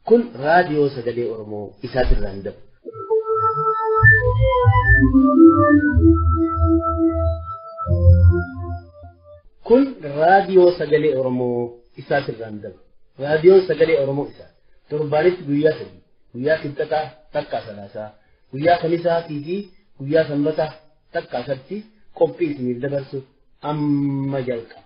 كل راديو سجلي أورمو إسات الرندب كل راديو سجلي أورمو إسات الرندب راديو سجلي أورمو إسات تربانيت بيا سجي بيا كنتكا تكا سلاسا بيا خميسا تيجي بيا سنبتا تكا سبتي كوبي سمير دبرسو أما جلكا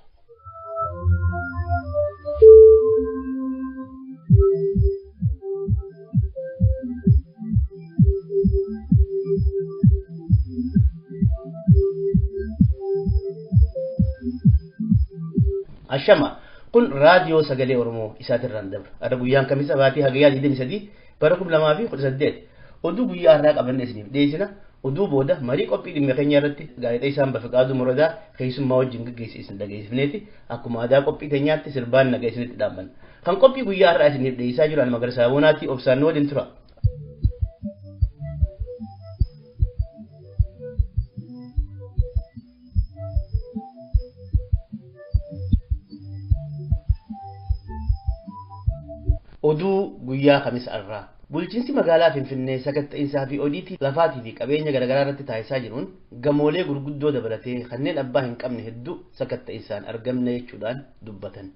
الشمع كل راديو سجلي أورمو إسات الرندب أرجو يان كميسا باتي هجيا جديد مسدي بركم لما في قد سديت ودو بيا أرناك أبن اسمي ديسنا ودو بودا مريك أبي دم مكاني رتي قاعد يسام بفقادو مردا خيسم ما وجنك جيس اسم دقيس بنيتي أكو ما دا أبي تنياتي سربان نجيس نت دامن كان أبي بيا أرناك اسمي ديسا جران مغرب سابوناتي أبصانو دنترا oduu guyyaa kamis arraa bulchiinsi magaalaa Finfinnee sakatta'insaa fi odiitii lafaatii fi qabeenya garaagaraa irratti taasisaa jiruun gamoolee gurguddoo dabalatee kanneen abbaa hin qabne hedduu sakatta'insaan argamne jechuudhaan dubbatan.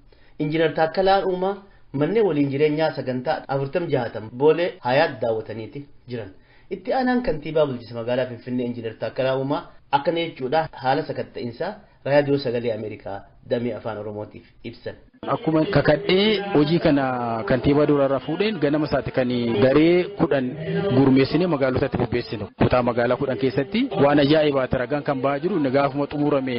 Injiinar Taakkalaan Uumaa manneen waliin jireenyaa sagantaa 40-60 boolee hayaat daawwataniiti jiran. Itti aanaan kantiibaa bulchiinsa magaalaa Finfinnee Injiinar Taakkalaa Uumaa akkana jechuudhaan haala sakatta'insaa raadiyoo sagalee Ameerikaa damee afaan Oromootiif ibsan. Akkuma kakadhee hojii kana kantiibaa durarraa fuudheen ganama isaati kan garee 10 gurmeessinee magaalotatti bubbeessinu. Kutaa magaalaa 10 keessatti waan ajaa'ibaa ragaan kan ba'aa jiru gaafuma xumurame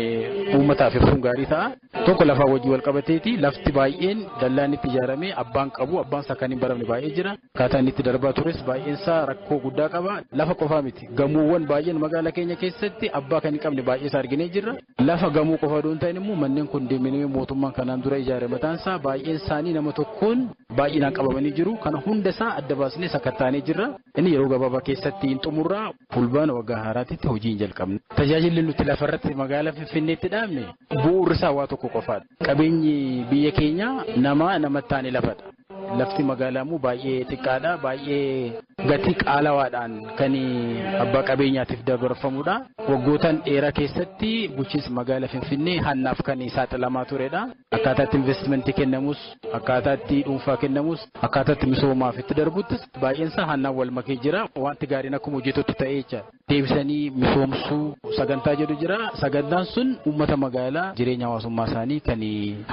uummataaf ibsuun gaarii ta'a. Tokko lafaa wajjii wal qabateeti lafti baay'een dallaan itti ijaaramee abbaan qabu abbaan isaa kan hin baramne baay'ee jira. Akkaataan itti darbaa tures baay'een isaa rakkoo guddaa qaba. Lafa qofaa miti gamoowwan baay'een magaalaa keenya keessatti abbaa kan hin qabne baay'ee isaa arginee jirra. Lafa gamoo qofa doon ta'in immoo manneen kondominiyeemii mootummaan kanaan dura ijaarame matansa baay'een isaanii nama tokkoon baay'inaan qabamanii jiru kana hunda isaa adda baasnee sakattaanee jirra inni yeroo gabaabaa keessatti hin xumurraa fulbaana waggaa haaraatti hojiin jalqabne tajaajilli nuti lafarratti magaalaa Finfinneetti dhaabne bu'uurri isaa waa tokko qofaadha qabeenyi biyya keenya namatti taane lafadha lafti magaalaa mu baay'ee xiqqaadha baay'ee gatii qaalawaadhaan kan abbaa qabeenyaatiif dabarfamudha waggootaan dheeraa keessatti bulchiinsa magaalaa Finfinnee hannaaf kan saaxilamaa turedha akkaataatti investimentii kennamus akkaataatti dhuunfaa kennamus akkaataatti misoomaaf itti darbuttis baay'een isaa hannaan wal makee jira wanti gaariin akkuma hojjetutti ta'ee jecha deebisanii misoomsuu sagantaa jedhu jira sagantaan sun uummata magaalaa jireenya hawaasummaa isaanii kan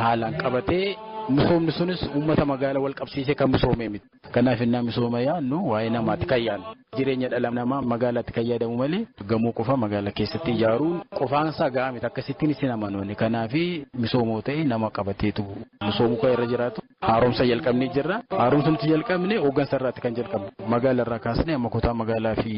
haalaan qabatee misoomni sunis uummata magaalaa wal qabsiisee kan misoomee miti kanaaf innaa misooma yaannu waa'ee namaatti kan yaannu jireenya dhala namaa magaalaatti kan yaadamu malee gamoo qofa magaalaa keessatti ijaaruun qofaansaa gahaa miti akkasittiin isin amanoonni kanaaf misoomoo ta'e nama qabateetu misoomuu kan irra jiraatu haaromsa jalqabnee jirra haaromsa nuti jalqabne hooggansa irraatti kan jalqabne magaalaa irraa kaasnee amma kutaa magaalaa fi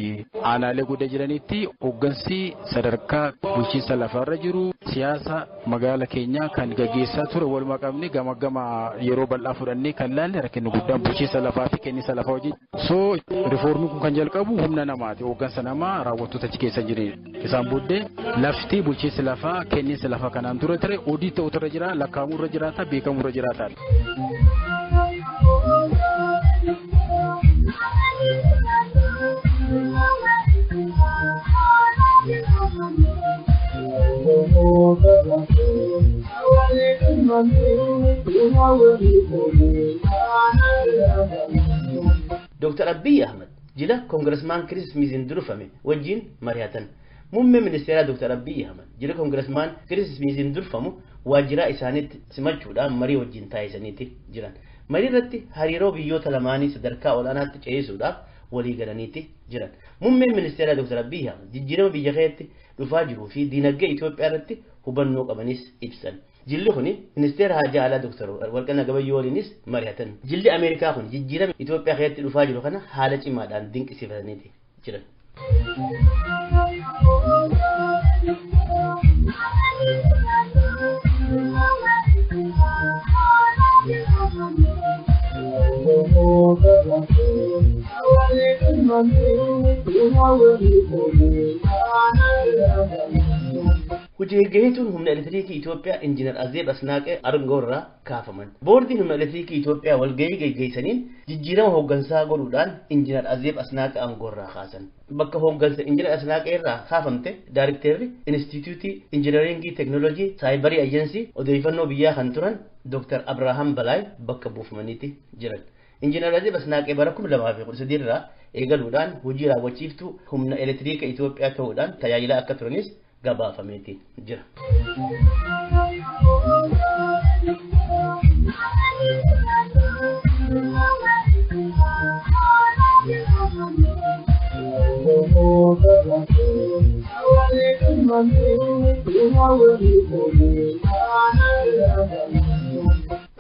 aanaalee guddaa jiranitti hooggansi sadarkaa bulchiinsa lafarra jiru siyaasa magaalaa keenyaa kan gaggeessaa ture walumaa qabne gama yeroo bal'aa fudhannee kan laalle rakkinni guddaan bulchiinsa lafaa fi kenniinsa lafaa hojii soo rifoormii kun kan jalqabu humna namaati hooggansa namaa raawwattoota achi keessa jiranidha isaan booddee lafti bulchiinsa lafaa kenniinsa lafaa kanaan dura ture odii ta'utu irra jira lakkaa'amuu irra jiraata beekamuu irra jiraata. دكتور أبي أحمد جلا كونغرسمان كريس ميزين درفمي وجين مرياتن مم منستيرا دكتور أبي أحمد جلا كونغرسمان كريس ميزين درفمو واجرا إسانيت سمجودا مري وجين تايسانيتي جلان مري رتي هريرو بيو تلماني صدركا ولانات تشيسودا ولي غرانيتي جلان مم منستيرا دكتور أبي أحمد جيرو بيجاكيتي دفاجرو في دينجي إثيوبيا رتي هبنو قبنيس إبسن جلي خوني منستير حاجة على دكتور والكنا قبل يولينيس مرياتن جلي أمريكا خوني جيرو إثيوبيا خيتي دفاجرو خنا حالة إمادان دينك سيفانيتي جلان hojii gaggeessituun humna elektiriikii Itoophiyaa Injiinar Azeeb Asnaaqee Argoorraa kaafaman. Boordiin humna elektiriikii Itoophiyaa walgahii gaggeessaniin jijjiirama hooggansaa godhuudhaan Injiinar Azeeb Asnaaqee Argoorraa kaasan. Bakka hooggansa Injiinar Asnaaqee irraa kaafamte Daayirikteerri Inistituutii Injiinaringii Teekinooloojii Saayibarii Ajensii odeeffannoo biyyaa kan turan Dr. Abrahaam Balaay bakka buufamaniiti jiran. Injiinar Azeeb Asnaaqee bara 2013 irraa eegaluudhaan hojii raawwachiiftuu humna elektiriika Itoophiyaa ta'uudhaan tajaajilaa akka turanis gabaafameeti jira.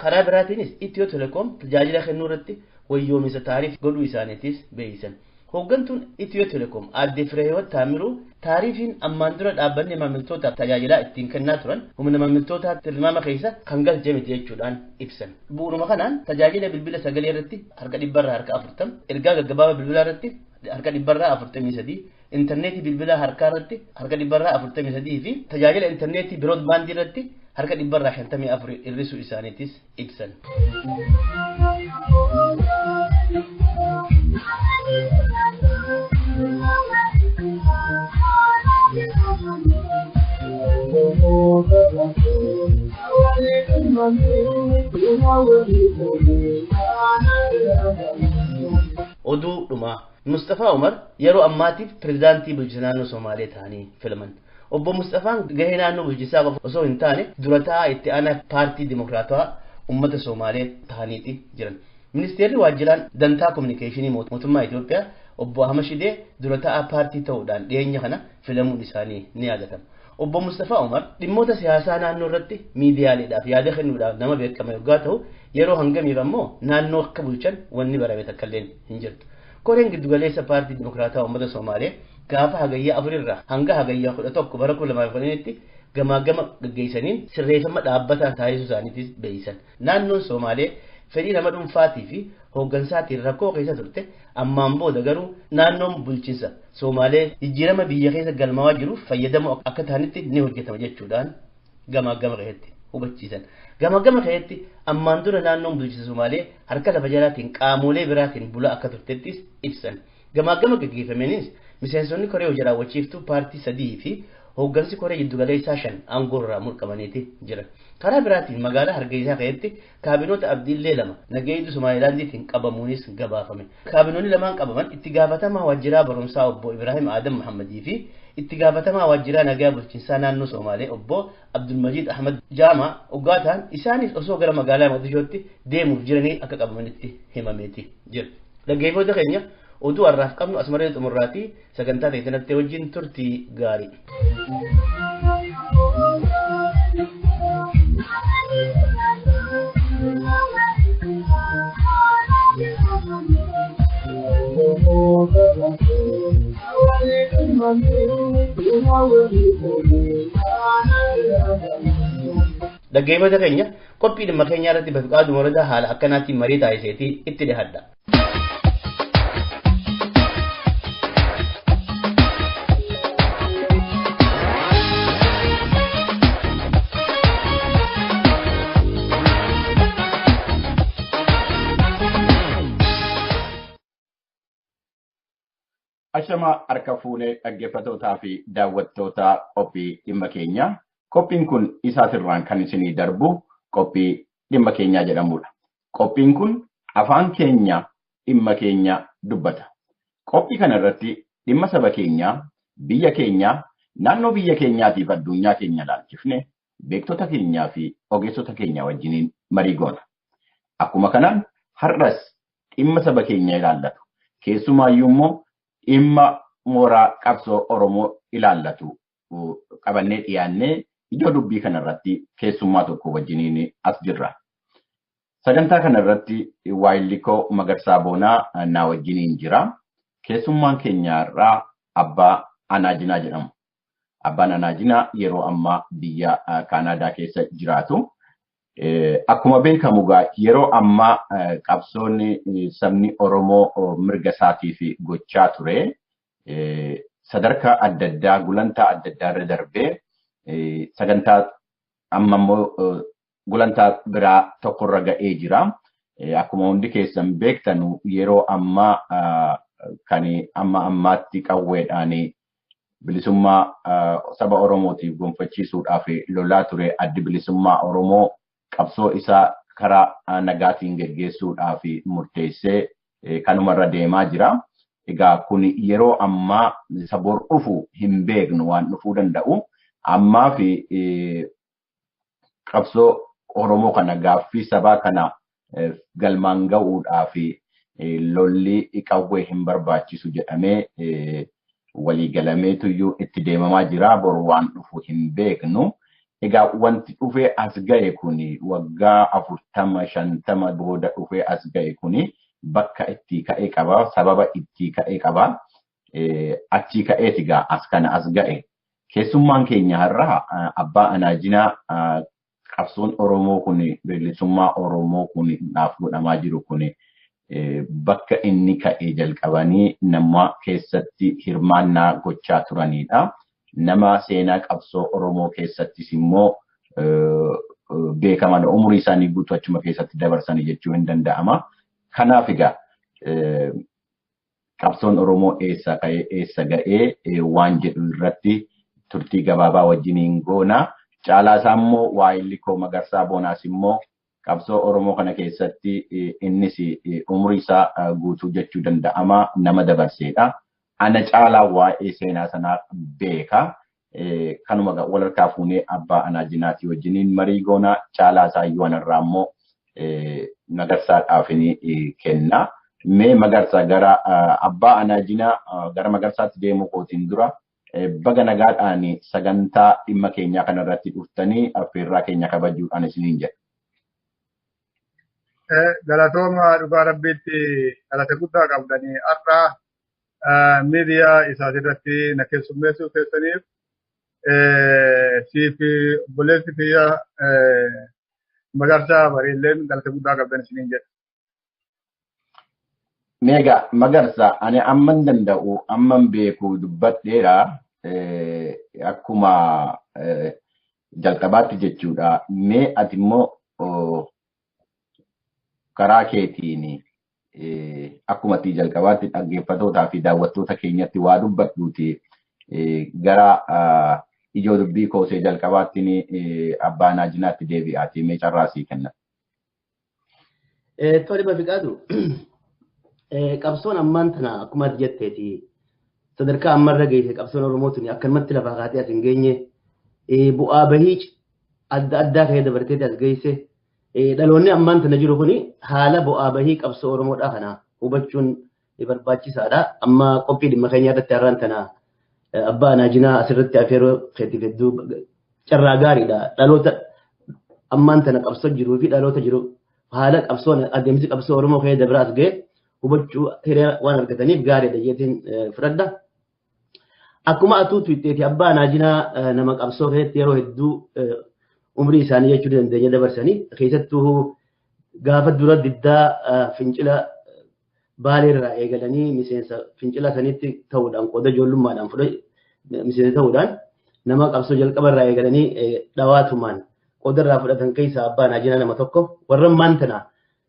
karaa biraatiinis Itiyoo Telekoom tajaajila kennuu irratti wayyoomisa taariif godhuu isaaniitis beeysan. Hooggantuun Itiyoo Telekoom aadde Fireewoot Taamiruu taarifiin ammaan dura dhaabbanni maamiltoota tajaajilaa ittiin kennaa turan humna maamiltoota tilmaama keessa kan galchee miti jechuudhaan ibsan. Bu'uuruma kanaan tajaajila bilbila sagalee irratti harka 140, ergaa gaggabaabaa bilbilaa irratti harka 143, intarneetii bilbilaa harkaa irratti harka 143 fi tajaajila intarneetii biroodbaandii irratti harka 154 hir'isuu isaaniitis ibsan. Oduu dhumaa Mustafaa Umar yeroo ammaatiif pirezidaantii bulchiinsa naannoo Somaalee ta'anii filaman. Obbo Mustafaan gahee naannoo bulchiinsaa qofa osoo hin taane durataa itti aanaa paartii Dimokiraatawaa uummata Somaalee ta'aniiti jiran. Ministeerri waajjiraan dantaa kominikeeshinii mootummaa Itoophiyaa Obbo Ahmad Shidee durataa paartii ta'uudhaan dhiyeenya kana filamuun isaanii ni yaadatama. Obbo Mustafaa Umar dhimmoota siyaasaa naannoo irratti miidiyaaleedhaaf yaada kennuudhaaf nama beekame yoggaa ta'u yeroo hangamiif ammoo naannoo akka bulchan wanni barame takkalleen hin jirtu. Koreen giddugaleessa paartii Dimokiraatawaa uummata Somaalee gaafa hagayyaa 4 irraa hanga hagayyaa 11 bara 2010tti gamaagama gaggeessaniin sirreeffama dhaabbataa taasisuu isaaniitis beeysan. Naannoon Somaalee fedhii nama dhuunfaatii fi hooggaansaatiin rakkoo keessa turte ammaan booda garuu naannoon bulchiinsa Somaalee jijjiirama biyya keessa galmaawaa jiruuf fayyadamoo akka ta'anitti ni hojjetama jechuudhaan gamaagama keessatti hubachiisan. Gamaagama keessatti ammaan dura naannoon bulchiinsa Somaalee harka lafa jalaatiin qaamolee biraatiin bulaa akka turtettis ibsan. Gamaagama gaggeeffameenis miseensonni koree hojii raawwachiiftuu paartii 3 fi hooggansi koree giddugaleessaa 5 aangoorraa murqamaniiti jiran. Karaa biraatiin magaalaa Hargeysaa keessatti kaabinoota abdiillee 2 nageeyyii Somaalilaandiitiin qabamuunis gabaafame. Kaabinoonni lamaan qabaman itti gaafatamaa waajjiraa barumsaa obbo Ibrahim Adam Muhammadii fi itti gaafatamaa waajjiraa nagaa bulchiinsaa naannoo Somaalee obbo Abdulmajid Ahmad Jama Ogaataan isaanis osoo gara magaalaa Mogadishootti deemuuf jiranii akka qabamanitti himameeti jira. Dhaggeeffattoota keenya oduu har'aaf qabnu asmaree xumurraatii sagantaa teessanatti wajjin turtii gaarii. Dhaggeeffattoota keenya qophii dhimma keenyaa irratti Bafiqaaduu Morodaa haala akkanaatiin marii taasiseetii itti dhihadha. Ashama harka fuunee dhaggeeffattootaa fi daawwattoota qophii dhimma keenyaa. Qophiin kun isaatirraan kan isinii darbu qophii dhimma keenyaa jedhamudha. Qophiin kun afaan keenya dhimma keenya dubbata. Qophii kana irratti dhimma saba keenyaa, biyya keenyaa, naannoo biyya keenyaatiif addunyaa keenya ilaalchifne beektota keenyaa fi ogeessota keenya wajjiniin marii goona. Akkuma kanaan har'as dhimma saba keenya ilaallatu. Keessumaayyuu immoo dhimma mooraa qabsoo Oromoo ilaallatu qabannee dhiyaannee ijoo dubbii kanarratti keessummaa tokko wajjiniin as jirra. Sagantaa kanarratti Waayillikoo Magarsaa Boonaa naa wajjiniin jira. Keessummaan keenyaarraa Abbaa Anaajinaa jedhamu. Abbaan Anaajinaa yeroo ammaa biyya Kaanaadaa keessa jiraatu. Akkuma beekamu yeroo ammaa qabsoonni sabni Oromoo mirga isaatiif gochaa ture sadarkaa adda addaa gulantaa adda addaa irra darbee sagantaa amma immoo gulantaa biraa tokkorra ga'ee jira. Akkuma hundi keessan beektanu yeroo ammaa kan amma ammaatti qawweedhaan bilisummaa saba Oromootiif gonfachiisuudhaaf lolaa ture addi bilisummaa Oromoo qabsoo isaa karaa nagaatiin geggeessuudhaaf murteessee kanumarra deemaa jira. Egaa kun yeroo ammaa sabor dhufu hin beeknu waan dhufuu danda'u. Ammaa fi qabsoo Oromoo kana gaaffii sabaa kana galmaan ga'uudhaaf lolli qawwee hin barbaachisu jedhamee waliigalameetuyyuu itti deemamaa jira. Boru waan dhufu hin beeknu. Egaa wanti dhufee as ga'e kuni waggaa 40-50 booda dhufee as ga'e kuni bakka itti ka'ee qaba. Sababa itti ka'ee qaba. Achii ka'eeti gaa as kana as ga'e. Keessummaan keenya har'a abbaa anaajinaa qabsoon Oromoo kuni bilisummaa Oromoo kuni naaf godhamaa jiru kuni bakka inni ka'ee jalqabanii nama keessatti hirmaannaa gochaa turanidha. Nama seenaa qabsoo Oromoo keessattis immoo beekaman umurii isaanii guutuu achuma keessatti dabarsanii jechuu hin danda'ama. Kanaaf egaa qabsoon Oromoo eessa ka'ee eessa ga'ee waan jedhu irratti turtii gabaabaa wajjiniin goona. Caalaa isaa immoo waa'illi koo Magarsaa Boonaas immoo qabsoo Oromoo kana keessatti innis umurii isaa guutuu jechuu danda'ama nama dabarseedha. Ana caalaa waa'ee seenaa sanaa beeka. Kanuma walharkaa fuunee abbaa anaajinaatii wajjiniin marii goona. Caalaa isaa iyyuu anarraa immoo Magarsaadhaaf kenna. Mee Magarsaa gara abbaa anaajinaa gara Magarsaatti deemuu kootiin dura baga nagaadhaan sagantaa dhimma keenyaa kanarratti dhuftanii affeerraa keenya kabajuudhaan isiniin jedha. Galatooma dhugaa rabbiitti galata guddaa qabdanii har'a miidiyaa isaatirratti na keessummeessuu keessaniif siif obboleessi kiyya Magarsaa Bariilleen galata guddaa qabdan isiniin jedha. Meegaa Magarsaa ani amman danda'u amman beeku dubbadheera akkuma jalqabaatti jechuudha. Mee ati immoo karaa keetiin akkuma ati jalqabaatti dhaggeeffatootaa fi daawwattoota keenyatti waa dubbadhuuti gara ijoo dubbii koosee jalqabaatti abbaa anaajinaatti deebi'aati mee carraasii kenna. Tole Bafiqaadu. Qabsoon ammaan tana akkuma ati jetteeti sadarkaa ammarra geesse qabsoon Oromootiin akkanumatti lafaa kaatee as hin geenye bu'aa bahii adda addaa ka'ee dabartee as geesse dhaloonni ammaan tana jiru kuni haala bu'aa bahii qabsoo Oromoodhaa kana hubachuun barbaachisaadha. Amma qophii dhimma keenyaa irratti har'aan tana abbaa anaajinaa asirratti afeeroo keetiif hedduu carraa gaariidha. Dhaloota ammaan tana qabsoo jiruu fi dhaloota jiru haala qabsoon adeemsi qabsoo Oromoo ka'ee dabra as ga'e hubachuu hiree waan argataniif gaariidha jeetiin fudhadha. Akkuma atuu tuwitteeti abbaa anaajinaa nama qabsoo keessatti yeroo hedduu umrii isaanii jechuu dandeenya dabarsanii keessattuu gaafa dura diddaa fincila baaleerraa eegalanii miseensa fincila sanitti ta'uudhaan qooda ijoollummaadhaan miseensa ta'uudhaan nama qabsoo jalqabarraa eegalanii dhawaatumaan qoodarraa fudhatan keessaa abbaa anaajinaa nama tokko warra maantanaa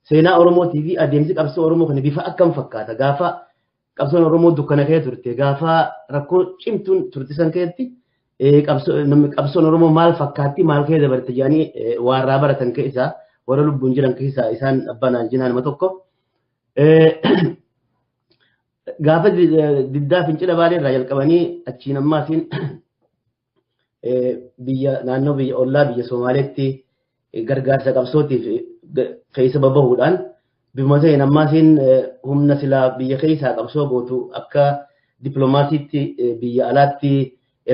seenaa Oromootii fi adeemsi qabsoo Oromoo kana bifa akkam fakkaata gaafa qabsoon Oromoo dukkana ka'ee turte gaafa rakkoo cimtuun turtisan keessatti qabsoon Oromoo maal fakkaatti maal ka'ee dabarte jedhanii warraa baratan keessaa warra lubbuun jiran keessaa isaan abbaa anaajinaa nama tokko. Gaafa diddaa fincila baaleerraa jalqabanii achiin ammaasiin biyya naannoo biyya ollaa biyya Somaaleetti gargaarsa qabsootiif keessa babahuudhaan bifuma ta'een ammaasiin humna silaa biyya keessaa qabsoo gootu akka dippiloomaasiitti biyya alaatti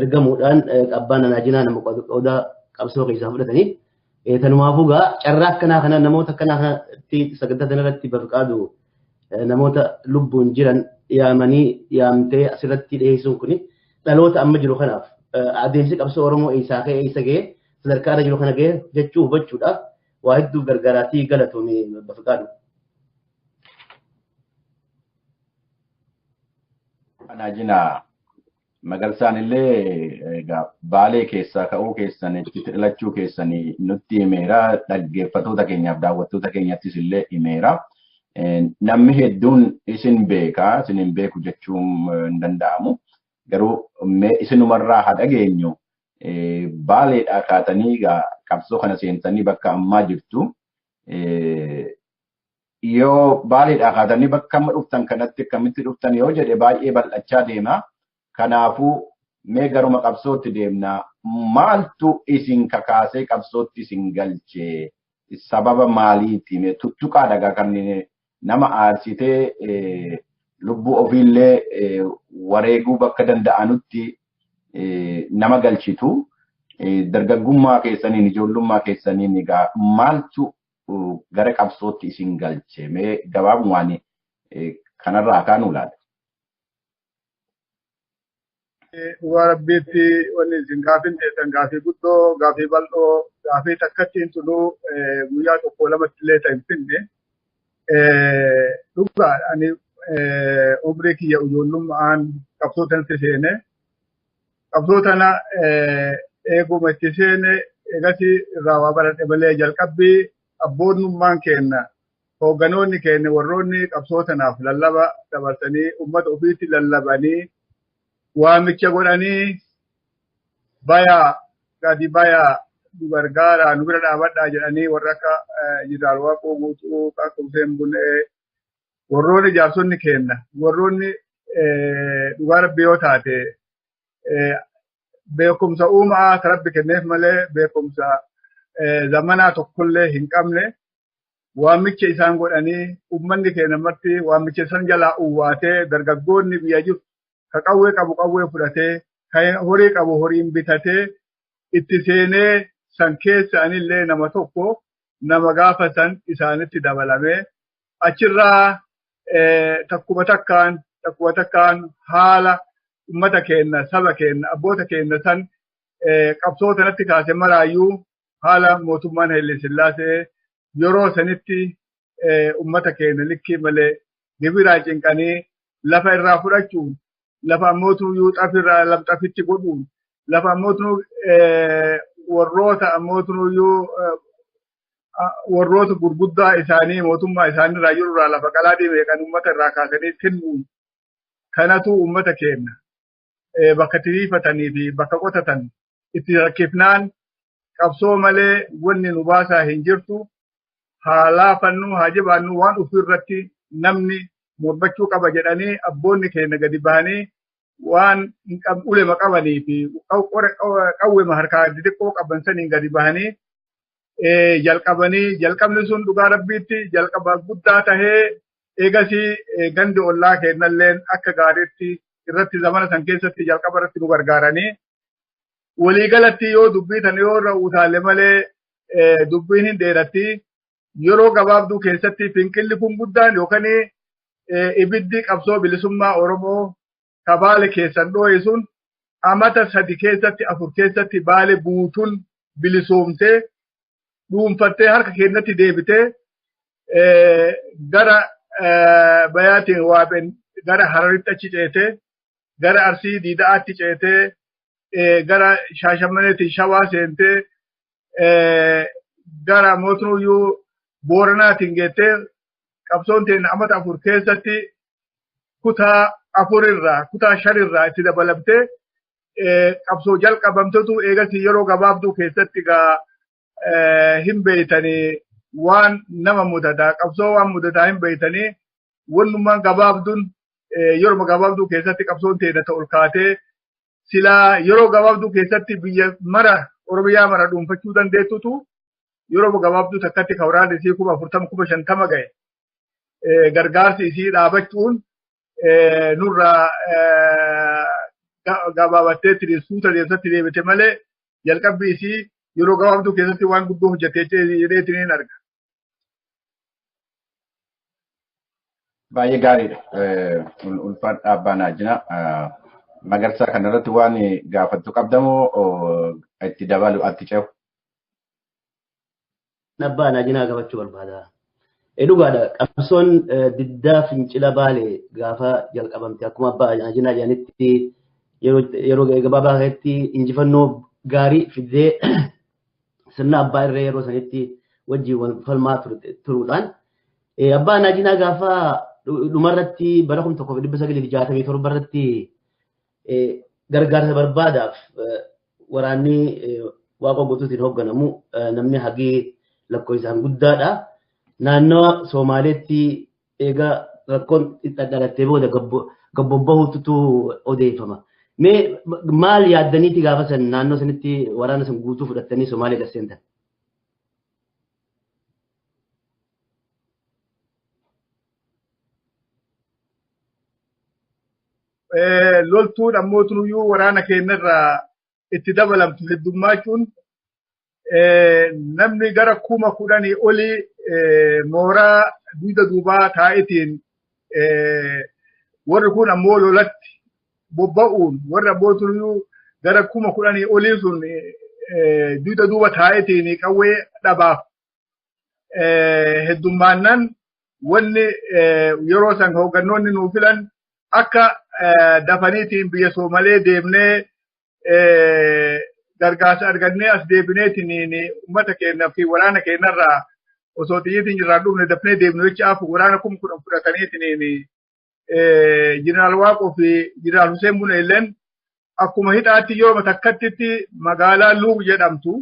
ergamuudhaan abbaan anaajinaa nama qooda qabsoo keessaa fudhatanii tanumaafuu gaa carraa akkanaa kana namoota akkanaa kanatti sagantaa kanarratti Bafiqaadu namoota lubbuun jiran yaamtee asirratti dhiyeessuun kuni dhaloota amma jiru kanaaf adeemsi qabsoo Oromoo eessaa ka'ee eessa ga'ee sadarkaa irra jiru kana ga'ee jechuu hubachuudhaaf waa hedduu gargaaraatii galatuun Bafiqaadu. Anaajinaa Magarsaan illee baalee keessaa ka'uu keessanitti filachuu keessanii nutti himeera. Dhaggeeffattoota keenyaaf daawwattoota keenyattis illee himeera. Namni hedduun isin beekaa, isin hin beeku jechuun hin danda'amu. Garuu isinumarraa haa dhageenyu. Baaleedhaa kaatanii qabsoo kana seentanii bakka ammaa jirtu. Yoo baaleedhaa kaatanii bakka amma dhuftan kanatti akkamitti dhuftan yoo jedhe baay'ee bal'achaa deema. Kanaafuu mee garuma qabsootti deemna. Maaltu isin kakaasee qabsootti isin galche? Sababa maaliiti? Tuttuqaa dhagaa kan nama aarsitee lubbuu ofiillee wareeguu bakka danda'anutti nama galchitu. Dargaggummaa keessaniin, ijoollummaa keessaniin egaa maaltu gara qabsootti isin galche? Mee gabaabumaan kanarraa kaanuu laata? Dhugaa rabbiitti wanni isin gaafin teessan gaafii guddoo, gaafii bal'oo, gaafii takkattiin tuluu guyyaa tokko lamatti illee ta'in finne. Dhugaa ani umrii kiyya ijoollummaan qabsoo tanatti seene. Qabsoo tana eeguma itti seene eegasi irraa waa baradhe malee jalqabbii abboonnummaan kenna. Hoogganoonni keenya warroonni qabsoo tanaaf lallaba dabarsanii uummata ofiitti lallabanii waamicha godhanii gadi bayaa nu gargaara nu bira dhaabadhaa jedhanii warra akka Jeneraal Waaqoo Guutuu akka Hussein Bunee warroonni jaarsonni kenna warroonni dhugaa rabbii yoo taate beekumsa uumaa tarabbi kenneef malee beekumsa zamanaa tokkollee hin qabne waamicha isaan godhanii uummanni keenya marti waamicha isaan jalaa uwwaatee dargaggoonni biyya jiru ka qawwee qabu qawwee fudhatee ka horii qabu horiin bitatee itti seenee san keessa anillee nama tokko nama gaafa san isaanitti dabalamee achirraa takkuma takkaan haala ummata keenya saba keenya abboota keenya san qabsoo tanatti kaase maraayyuu haala mootummaan Haile Sillaasee yeroo sanitti ummata keenya likkii malee gibiraa cinqanii lafa irraa fudhachuun lafa ammootu yuu xafirraa lamxafitti godhuun lafa ammootu warroota gurguddaa isaanii mootummaa isaaniirraa jirurraa lafa qalaa dhibeeqan ummata irraa kaasanii kennuun kanatu ummata keenya bakka tiriifatanii fi bakka qotatan itti rakkifnaan qabsoo malee wanni nu baasaa hin jirtu haa laafannu haa jabaannu waan ofirratti namni mormachuu qaba jedhanii abboonni keenya gadi bahanii waan ulema qabanii fi qawwema harkaa xixiqqoo qaban saniin gadi bahanii jalqabni sun dhugaa rabbiitti jalqaba guddaa tahee eegasii gandi ollaa kennalleen akka gaariitti irratti zamana san keessatti jalqaba irratti nu gargaaranii waliigalatti yoo dubbiitan yoo irra utaalle malee dubbiin hin dheeratti yeroo gabaabduu keessatti finqilli kun guddaan yookaan ibiddi qabsoo bilisummaa Oromoo ka Baale keessan dhoo'e sun amata 3 keessatti 4 keessatti Baale guutuun bilisoomtee dhuunfattee harka keenyatti deebitee gara bayaatiin waaben gara Hararitti achi ceetee gara Arsii Diida'aatti ceetee gara Shaashammaneetiin Shawaa seentee gara Mootunuyyuu Booranaatiin geettee qabsoon teenya amata 4 keessatti kutaa 5 itti dabalamtee qabsoo jalqabamtetu eegasii yeroo gabaabduu keessatti hin beeytanii waan nama mudataa qabsoo waan mudataa hin beeytanii wannummaan gabaabduun yeroo gabaabduu keessatti qabsoon teenya ta'ul kaatee silaa yeroo gabaabduu keessatti biyya mara Oromiyaa mara dhuunfachuu dandeettutu yeroo gabaabduu takkatti kawraan isii 40,050 ga'e gargaarsi isii dhaabachuun nurraa gabaabattee tiriisuuta deemsatti deebite malee jalqabbii isii yeroo gabaabduu keessatti waan guddoo hojjetee jedheetiin hin arga. Baay'ee gaariidha. Ulfaadhaa abbaa naajina. Magarsaa kanarratti waan gaafattu qabdamoo itti dabalu atti ce'u? Abbaa naajinaa gaafachuu barbaada. Dhugaadha qabsoon diddaa fincila Baalee gaafa jalqabamte akkuma abbaa naajinaa jedhanitti yeroo gabaabaa keessatti injifannoo gaarii fidee sirna abbaa irree yeroo sanitti wajjin wal falmaa turuudhaan abbaa naajinaa gaafa dhumarratti bara 1967 irratti gargaarsa barbaadaaf waraanni waaqa guutuutiin hoogganamu namni hagee lakkoofsaan guddaadha. Naannoo Somaaleetti egaa rakkoon dhalattee booda gabbobbahuutu odeeffama. Mee maal yaaddaniiti gaafa san naannoo sanitti waraana san guutuu fudhattanii Somaalee seentan? Loltuun ammoo tunuyyuu waraana keenyarraa itti dabalamtu heddummachuun namni gara 10,000 olii mooraa duuda duubaa taa'etiin warri kun ammoo lolatti bobba'uun warra ammoo tunuyyuu gara 10,000 olii sun duuda duuba taa'etiin qawwee dhabaaf heddummaannan wanni yeroo san hooggannoonni nuu filan akka dafaniitiin biyya Soomalee deemnee gargaarsa argannee as deebineetiin uummata keenyaa fi waraana keenyarraa osoo xiyyiitiin irraa dhufne dafnee deemnu jechaaf waraana 10,000 fudhataniitiin Jeneraal Waaqoo fi Jeneraal Hussein Buneelleen akkuma hidhaatti yeroo takkatti magaalaa Luuq jedhamtu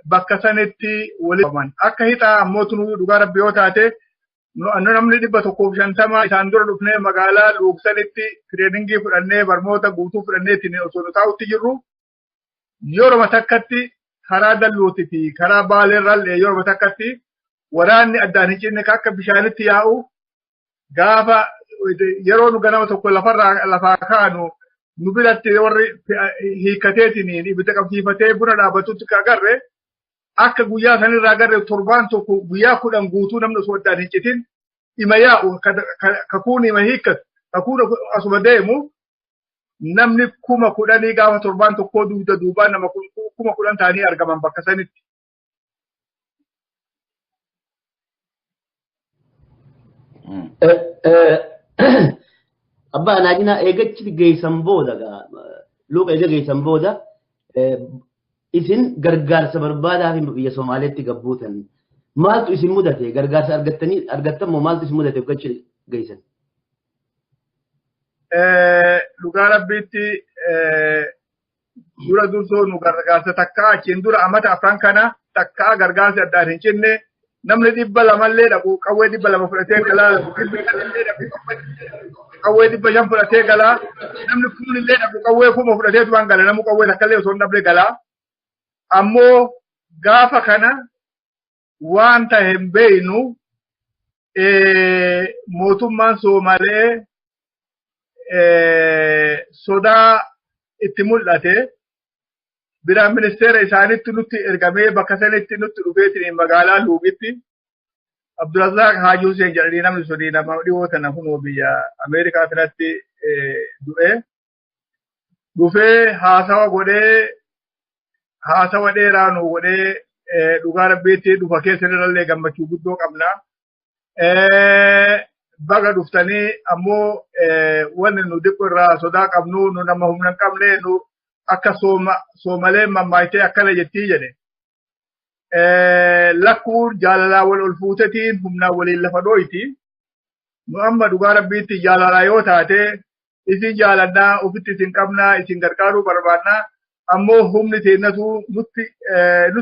bakka sanitti waliin akka hidhaa ammoo tunuu dhugaa rabbi yoo taate namni 150 isaan dura dhufnee magaalaa Luuq sanitti tireeningii fudhannee barnoota guutuu fudhanneetiin osoo nu taa'utti jirru yeroo takkatti karaa dalluutii fi karaa baaleerraallee yeroo takkatti waraanni addaan hin cinne akka bishaanitti yaa'u gaafa yeroo nu ganama tokko lafaa kaanu nu biratti warri hiikateetiin ibidda qabsiifatee buna dhaabatutti agarre akka guyyaa sanirraa agarre torbaan tokko guyyaa 10 guutuu namni osoo addaan hin citin ima yaa'u kakuun ima hiikkatu kakuun asuma deemu namni 10,000 gaafa torbaan tokkoo duuda duubaan nama 10,000 ta'anii argaman bakka sanitti. Abbaa naajinaa eegachi geessan booda Luuq eega geessan booda isin gargaarsa barbaadaaf biyya Somaaleetti gabbuutan maaltu isin mudate gargaarsa argattan moo maaltu isin mudate eegachi geessan? Dhugaa rabbiitti dura dursoo nu gargaarsa takkaa achiin dura amata afran kana takkaa gargaarsa addaan hin cinne namni 200 dhaqu qawwee 200 fudhatee galaa qawwee 500 fudhatee galaa namni 1,000 dhaqu qawwee 1,000 fudhatee tuban gala namu qawwee takkallee osoo hin dhabne galaa ammoo gaafa kana waan ta'e hin beeynu mootummaan Soomalee sodaa itti mul'ate biraan ministeera isaanitti nutti ergamee bakka sanitti nutti dhufeetiin magaalaa Luuqitti Abdulrazak Haji Hussein jedhanii namni sodii nama dhiyoo tana kunoo biyya Ameerikaa irratti du'e dhufee haasawa dheeraa nu godhee dhugaa rabbiitti dhufa keessa irrallee gammachuu guddoo qabna. Baga dhuftanii ammoo wanni nu dhiqu irraa sodaa qabnu nu nama humna hin qabne nu akka Soomalee mammaayitee akkana jettii jedhe. Lakkuun jaalalaa wal ol fuutetiin humnaa waliin lafa dhooyti. Nu amma dhugaa rabbiitti jaalalaa yoo taate isin jaalannaa ofitti isin qabnaa isin gargaaruu barbaannaa ammoo humni teennatu nutti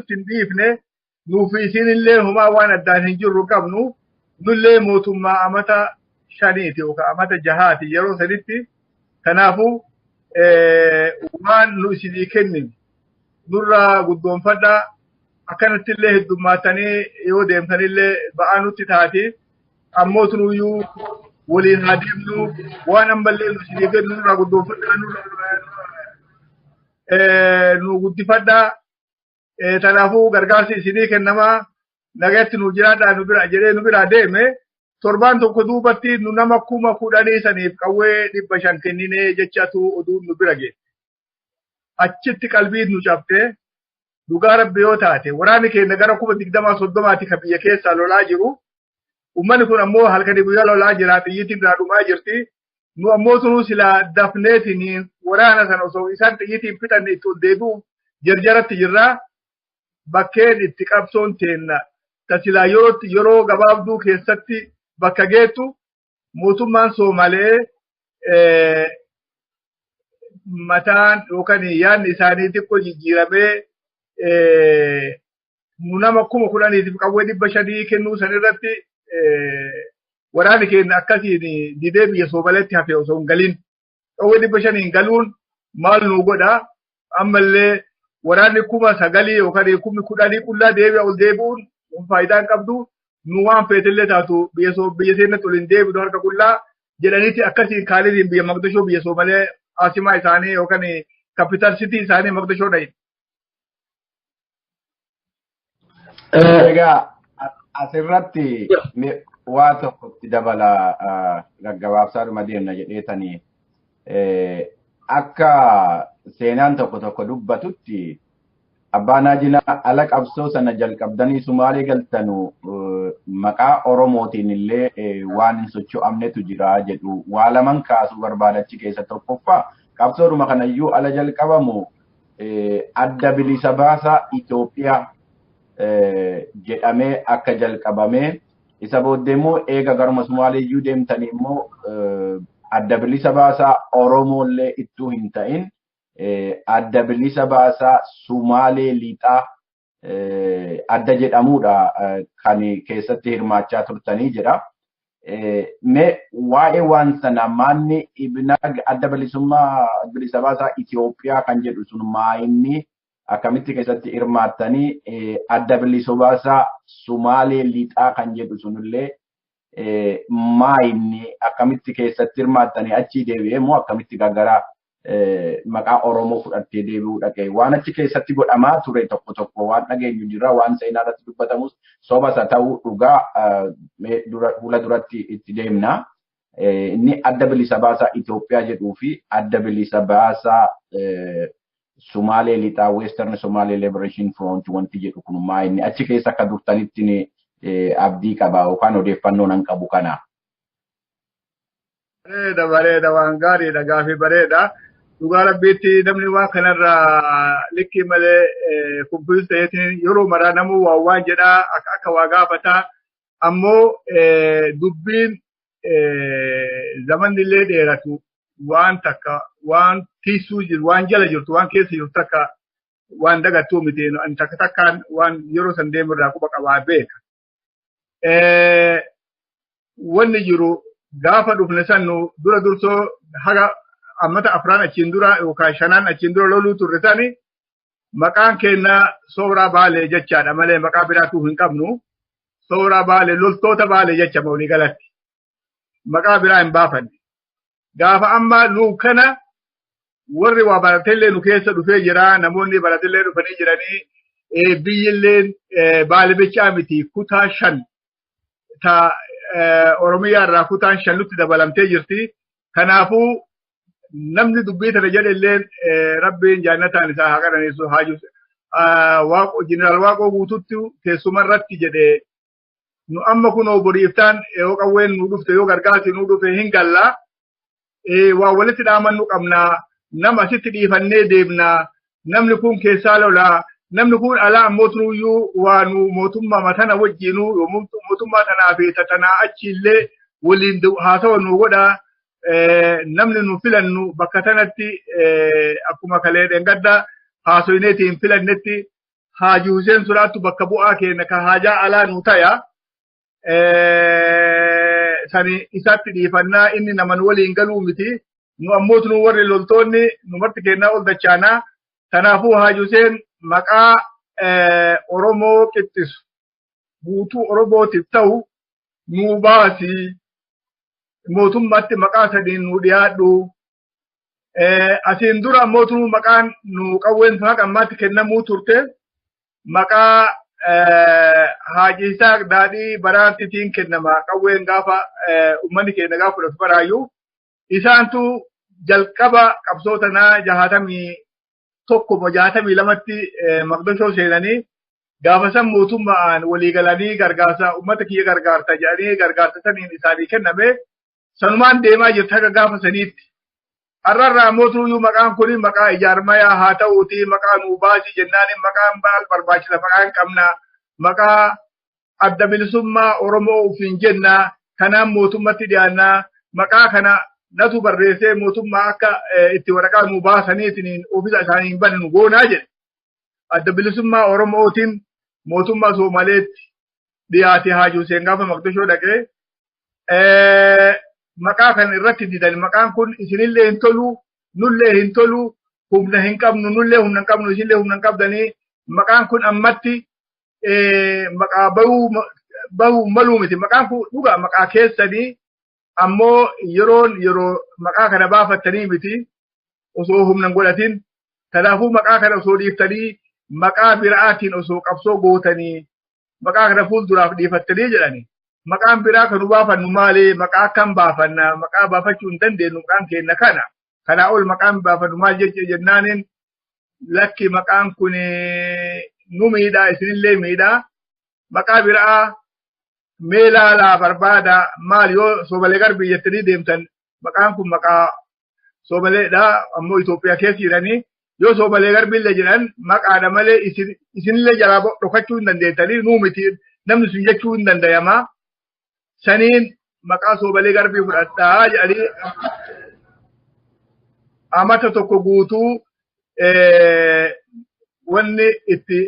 hin dhiifne nuufi isinillee humaa waan addaan hin jirru qabnu. Nullee mootummaa amata 5 yookaan amata 6 yeroo sanitti kanaafuu waan nu isinii kennin nurraa guddoonfadhaa akkanatti illee heddummaatanii yoo deemtanillee ba'aa nutti taati ammoo tunuyyuu waliin haa deemnu waan ammallee nu isinii kennu nurraa guddoonfadhaa nu guddifadhaa kanaafuu gargaarsi isinii kennamaa nagatti nu jiraadhaa nu bira jedhee nu bira deeme torbaan tokko duubatti nu nama 10,000 saniif qawwee 500 kenninee jechatu oduu nu bira geesse. Achitti qalbiin nu cabtee dhugaa rabbi yoo taate waraanni keenya gara 20-30 kan biyya keessaa lolaa jiru. Uummanni kun ammoo halkanii guyyaa lolaa jira xiyyiitiin irraa dhumaa jirti. nu ammoo sunu sila dafneetiniin waraana sana osoo isaan xiyyitiin fixanne itti ol deebi'u jarjaratti jirraa bakkeen itti qabsoon teenna tasilaa yeroo gabaabduu keessatti bakka geettu mootummaan Soomalee mataan yookaan yaadni isaanii xiqqoo jijjiiramee nu nama 10,000 qawwee 500 kennuu sanirratti waraanni keenya akkasiin didee biyya Soomaleetti hafe osoo hin galin qawwee 500 galuun maal nu godha ammallee waraanni 9,000 yookaan 10,000 qullaa deebi'a ol deebi'uun faayidaan qabdu nu waan feetillee taatu biyya seenatti ol hin deebi'u harka qullaa jedhaniiti akkasiin kaaliin biyya Maqdishoo biyya Soomalee asimaa isaanii yookaan kapital sitii isaanii Maqdishoo dhayin. Egaa asirratti waa tokkotti dabala gaggabaabsaadhuma deemna jedheetanii akka seenaan tokko dubbatutti abbaan Haajinaa ala qabsoo sana jalqabdanii Sumaalee galtanu maqaa Oromootiin illee waan hin socho'amnetu jira jedhu waa laman kaasuu barbaadachi keessa tokkoffaa qabsoodhuma kanayyuu ala jalqabamu adda bilisa baasaa Itoophiyaa jedhamee akka jalqabamee isa booddee immoo eega garuma Sumaaleeyyuu deemtanii immoo adda bilisa baasaa Oromooillee ittuu hin ta'in adda bilisa baasaa Sumaalee lixaa adda jedhamuudha kan keessatti hirmaachaa turtanii jedha. Mee waa'ee waan sana maanni ibna adda bilisa baasaa Itoophiyaa kan jedhu sun maayinni akkamitti keessatti hirmaattanii adda bilisa baasaa Sumaalee lixaa kan jedhu sunillee maayinni akkamitti keessatti hirmaattanii achi deebi'ee moo akkamitti gargaraa maqaa Oromoo fudhattee deebi'uu dhaqee waan achi keessatti godhamaa ture tokko waan dhageenyu jira waan seenaa irratti dubbatamus sobas haa ta'uu dhugaa fuula duratti itti deemna. Inni adda bilisa baasaa Itoophiyaa jedhuu fi adda bilisa baasaa Sumaalee lixaa Western Somali Liberation Front wanti jedhu kun maayinni achi keessa akka durtanitti abdii qaba yookaan odeeffannoo nan qabu kana. Bareeda waan gaariidha gaafii bareeda. Dhugaa rabbiitti namni waan kanarraa likkii malee kumpuus ta'eetiin yeroo maraa namuu waan jedhaa akka waa gaafataa ammoo dubbiin zamanni illee dheeratu waan takka waan tiisuu jiru waan jala jirtu waan keessa jirtu takka waan dagattuu miti an takkaan waan yeroo san deemurraa quba qabaa beeka. Wanni jiru gaafa dhufne sannu dura dursoo haga ammata afraan achiin dura yookaan shanaan achiin dura loluu turre sani maqaan keenya Sooraa Baalee jechaadha malee maqaa biraatu hin qabnu. Sooraa Baalee loltoota Baalee jecha walii galatti maqaa biraa hin baafanne. Gaafa amma nu kana warri waa baratellee nu keessa dhufee jira namoonni baratellee dhufanii jiranii biyyilleen Baalee bichaa miti kutaa 5 ta Oromiyaa irraa kutaan 5 nutti dabalamtee jirti. Kanaafuu namni dubbii tana jedhelleen rabbiin jannataan isaa haa qananiisu haaju jeneraal Waaqoo guututti keessumarratti jedhee nu amma kunoo boriiftaan yoo qawween nu dhufte yoo gargaarsi nu dhufe hin gallaa waa walitti dhaamannu qabnaa nama asitti dhiifannee deemnaa namni kun keessaa lolaa namni kun alaa ammoo turuyyuu waa nu mootummaa matana wajjiinuu mootummaa tanaa fi tatanaa achiillee waliin haasawa nu godhaa namni nu filannu bakka tanatti akkuma kalee dhengadda haasoyineetiin filannetti Haaji Huseen Suraattu bakka bu'aa keenya ka haajaa alaa nu taya sani isatti dhiifannaa inni naman waliin galuu miti nu ammoo nu warri loltoonni nu marti kennaa ol dachaanaa kanaafuu Haaji Huseen maqaa Oromoo qixxisu guutuu Oromootiif ta'u nu baasii mootummaatti maqaa sadiin nu dhiyaadhu asiin dura ammoo tunu maqaan nu qawween haqa ammaatti kennamuu turte maqaa Haaji Isaaq Daadhii Baraartiitiin kennama qawween gaafa ummanni keenya gaafa fudhatu baraayyuu isaantu jalqaba qabsootanaa 62tti Maqdishoo seenanii gaafa san mootummaan walii galanii gargaarsa ummata kiyya gargaarta jedhanii gargaarsa saniin isaanii kenname sanumaan deemaa jirta akka gaafa saniitti. Arrarraa mootuyyuu maqaan kuni maqaa ijaarmayaa haa ta'uuti maqaa nuu baasii jennaanin maqaan baal barbaachisa maqaan qabnaa maqaa adda bilisummaa Oromoo ufiin jennaa kanaan mootummatti dhiyaannaa maqaa kana natu barreessee mootummaa akka itti waraqaa nuu baasaniitiin ofiisa isaanii hin bannu goonaa jedhe. Adda bilisummaa Oromootiin mootummaa Somaaleetti dhiyaate Haji Hussein gaafa Maqdishoo dhaqee maqaa kan irratti didan maqaan kun isinillee hin tolu nullee hin tolu humna hin qabnu nullee humna hin qabnu isinillee humna hin qabdanii maqaan kun ammatti maqaa bahuu maluu miti maqaan kun dhugaa maqaa keessanii ammoo yeroo maqaa kana baafattanii miti osoo humna hin godhatin kanaafuu maqaa kana osoo dhiiftanii maqaa biraatiin osoo qabsoo gootanii maqaa kana fuulduraaf dhiifattanii jedhanii maqaan biraa kan baafannu maali maqaa kan baafanna maqaa baafachuu hin dandeenyu maqaan keenya kana ol maqaan baafannu maal jennaanin lakki maqaan kun nu miidhaa isinillee miidhaa maqaa biraa mee laalaa barbaada maal yoo Somalee garbii jettanii deemtan maqaan kun maqaa Somaleedha ammoo Itoophiyaa keessa jiranii yoo Somalee garbiillee jedhan maqaadha malee isinillee jalaa dhokachuu hin dandeettanii nuu miti namni sun jechuu hin danda'ama. Saniin maqaa Somalee garbii fudhadhaa jedhanii amata tokko guutuu wanni itti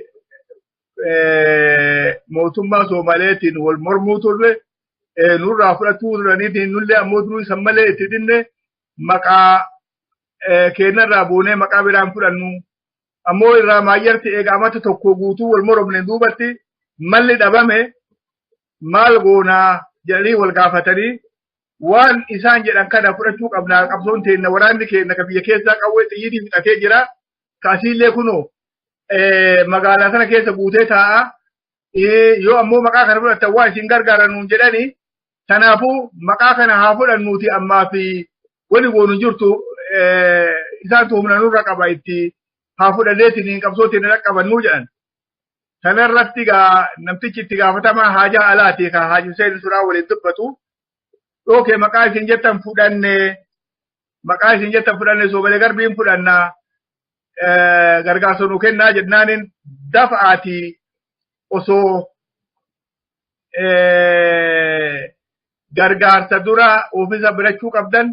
mootummaa Somaleetiin wal mormuu turre nurraa fudhatuu turaniitiin nullee ammoo duruu isan malee itti dinne maqaa keenyarraa buunee maqaa biraan fudhannu ammoo irraa maayyarti eega amata tokko guutuu wal moromne duubatti malli dhabame maal goonaa jedhanii wal gaafatanii waan isaan jedhan kana fudhachuu qabnaa qabsoon teenna waraanni keenya ka biyya keessaa qawwee xiyyiitii fixatee jira kaasiillee kunoo magaalaa sana keessa guutee taa'a yoo ammoo maqaa kana fudhattan waan isin gargaarannuun jedhanii kanaafuu maqaa kana haa fudhannuuti ammaa fi wani goonu jirtu isaantu humna nurra qaba itti haa fudhanneetiin qabsoo teenna dhaqqabannuu jedhan. Kanarratti namtichi itti gaafatamaa haajaa alaati ka Haji Hussein Suraa waliin dubbatu dhooke maqaa isin jettan fudhanne Somalee garbiin fudhannaa gargaarsa nuu kennaa jennaanin dafa'aati osoo gargaarsa dura ofiisa birachuu qabdan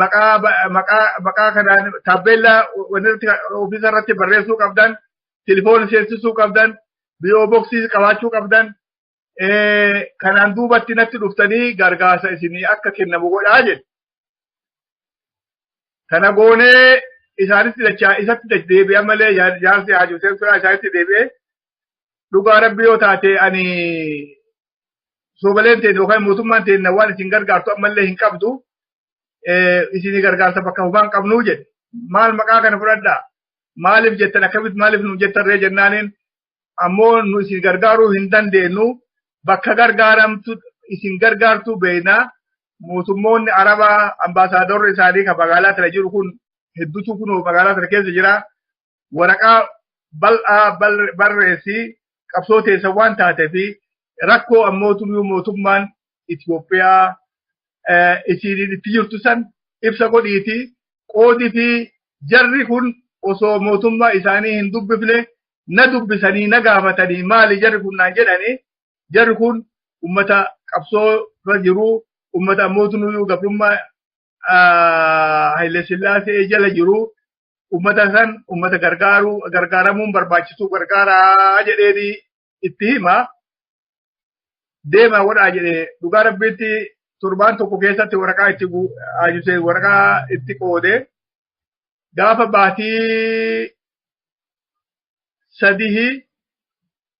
maqaa kanaan taabbeellaa ofiisa irratti barreessuu qabdan telefoon seensisuu qabdan biiroo boksii qabaachuu qabdan kanaan duubatti natti dhuftanii gargaarsa isinii akka kennamu godhaa jedhe. Kana goonee isatti deebi'an malee jaarsi Haji Hussein Suraa isaanitti deebi'ee dhugaa rabbi yoo taate ani Somaleen teenya yookaan mootummaan teenya waan isin gargaartu ammallee hin qabdu isinii gargaarsa bakka hubaan qabnuu jedhe. Maal maqaa kana fudhadhaa? Maaliif jettan akkamitti maaliif nu jettarree jennaaniin ammoo nu isin gargaaruu hin dandeenyu bakka gargaaramtu isin gargaartuu beeknaa mootummoonni Arabaa ambaasaadarri isaanii kan magaalaa tana jiru kun hedduutu kun magaalaa tana keessa jira waraqaa bal'aa barreessii qabsoo teessan waan taateefi rakkoo ammoo mootummaan Itoophiyaa isin itti jirtu san ibsa godhiiti qoodii fi jarri kun osoo mootummaa isaanii hin dubbifne na dubbisanii na gaafatanii maali jarri kun naan jedhanii jarri kun ummata qabsoo irra jiru ummata mootummaa gabrummaa Haile Sillaasee jala jiru ummata san ummata gargaaramuun barbaachisu gargaaraa jedheeni itti hima deema wadhaa jedhee dhugaa rabbiitti torbaan tokko keessatti waraqaa itti ajusee waraqaa itti qoodee gaafa baatii sadihi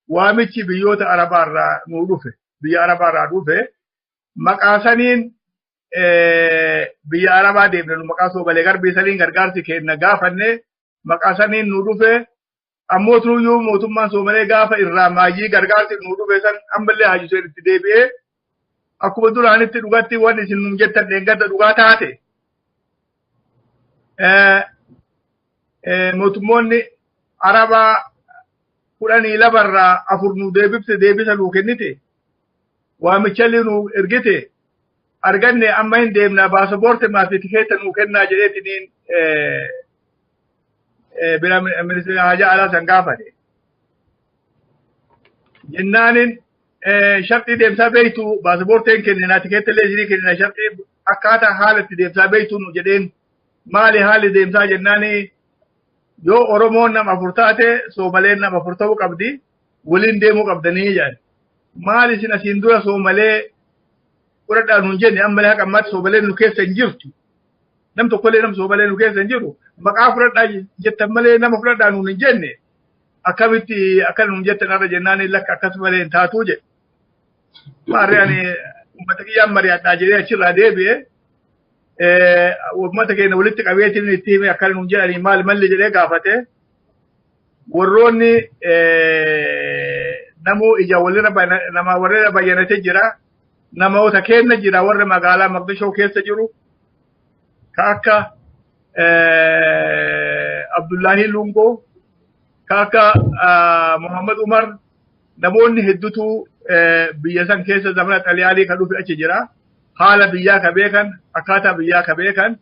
waamichi biyyoota Arabaarraa nu dhufe biyya Arabaarraa dhufe maqaa saniin biyya Arabaa deemne nu maqaa Somalee garbii saniin gargaarsi kenna gaafanne maqaa saniin nu dhufe ammoo turuyyuu mootummaan Somalee gaafa irraa maayyii gargaarsi nu dhufe san ammallee Haji Hussein itti deebi'ee akkuma duraanitti dhugatti waan isin nu jettan dheengadda dhugaa taate mootummoonni Arabaa 12 afur nu deebisa nu kennite waamichallee nu ergite arganne amma hin deemna baasaboorte maafi tikeeta nuu kennaa jedheetiniin bira ministeera haajaa alaa san gaafate. Jennaanin shartii deemsaa beeytu baasaboorteen kennina tikeeta illee isinii kennina shartii akkaataa haala itti deemsaa beeytu nu jedheen maali haalli deemsaa jennaani yoo Oromoon nama 4 taate Soomaleen nama 4 ta'uu qabdi waliin deemuu qabdanii jedhan. Maali isin asiin dura Soomalee fudhadhaan nun jenne amma haqa ammaatti Soomaleen nu keessa hin jirtu. Nam tokkollee nam Soomaleen nu keessa hin jiru. Maqaa fudhadhaa jettan malee nama fudhadhaan nun hin jenne. Akkamitti akka nun jettan irra jennaan lakka akkasumalee hin taatuu jedhe. Maarree ani uummata kiyyaan mari'adhaa jedhee achirraa deebi'ee uummata keenya walitti qabeetiin itti hime akkana nun jedhanii maal malli jedhee gaafate. Warroonni namuu ija nama warra bayyanatee jira. Namoota keenya jira warra magaalaa Maqdishoo keessa jiru. Ka akka Abdullahi Lungo, ka akka Muhammad Umar, namoonni hedduutu biyya san keessa zamana Xaliyaanii kan dhufe achi jira. Haala biyyaa ka beekan, akkaataa biyyaa ka beekan.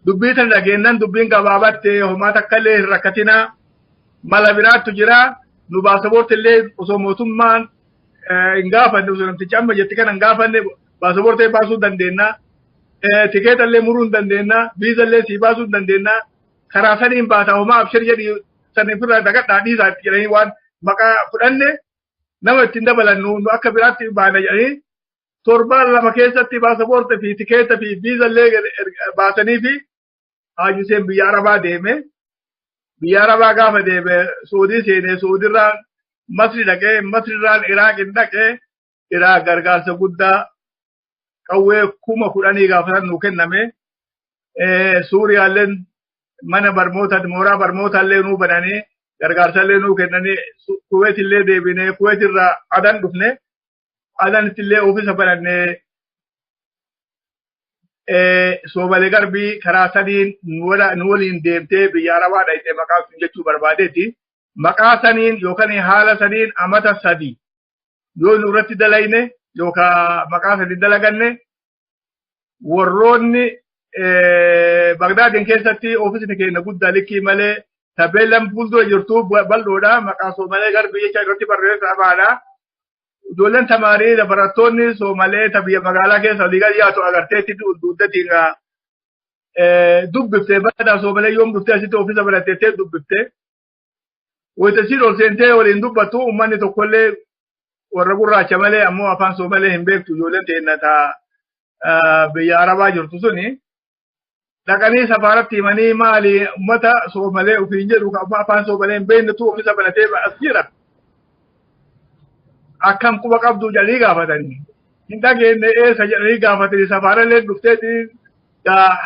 Dubbii tan dhageennan dubbiin gabaabatte homaa takka illee hin rakkatinaa. Mala biraattu jira. Nu baasaboorti illee osoo mootummaan hin gaafanne osoo namtichi amma jetti kana hin gaafanne baasaboortee baasuu dandeenya. Tikeeta illee muruu hin dandeenya. Viiza illee sii baasuu hin dandeenya. Karaa saniin baataa homaa abshir jedhi saniin firraa dagadhaa dhiisaa itti jedhanii waan maqaa fudhanne nama ittiin dabalannu nu akka biraatti baana jedhanii torbaan lama keessatti baasaboortee fi tikeeta fi viiza illee baasanii fi Haji Hussein biyya Arabaa deeme. Biyya Arabaa gaafa deeme Suudii seenee Suudiirraan Masri dhaqee Masriirraan Iraaqiin dhaqee Iraaq gargaarsa guddaa qawwee 10,000 gaafa san nuu kenname. Suuriyaalleen mana barnoota mooraa barnootaallee nuu bananii gargaarsallee nuu kennanii Kuweetillee deebinee Kuweetirraa Adan dhufne Adanittillee oofisa banannee Soomalee garbii karaa saniin nu waliin deemtee biyya Arabaa dhaqxee maqaa sun jechuu barbaadeetti. Maqaa saniin yookaan haala saniin amata 3 yoo nu irratti dalayne yookaan maqaa saniin dalaganne warroonni Bagdaadin keessatti oofisni keenya guddaa likkii malee tabeellaan fuuldura jirtu bal'oodha maqaa Soomalee garbii jecha irratti barreessa abaadha. Ijoolleen tamaarii barattoonni Soomalee biyya magaalaa keessa walii gadi yaatu agarteetti dugdatiin dubbifte badaa Soomalee yoom dhuftee asitti oofisa barateettee dubbifte. Wayitasiin ol seentee waliin dubbattu uummanni tokkollee warra gurraacha malee ammoo afaan Soomalee hin beektu ijoolleen teennata biyya Arabaa jirtu suni. Dhaqanii safaaratti himanii maali uummata Soomalee ofiin jedhu afaan Soomalee hin beeknetu oofisa baratee as jira. Akkam quba qabdu jedhanii gaafatanii. Hin dhageenye eessa jedhanii gaafatanii safaarallee dhufteetiin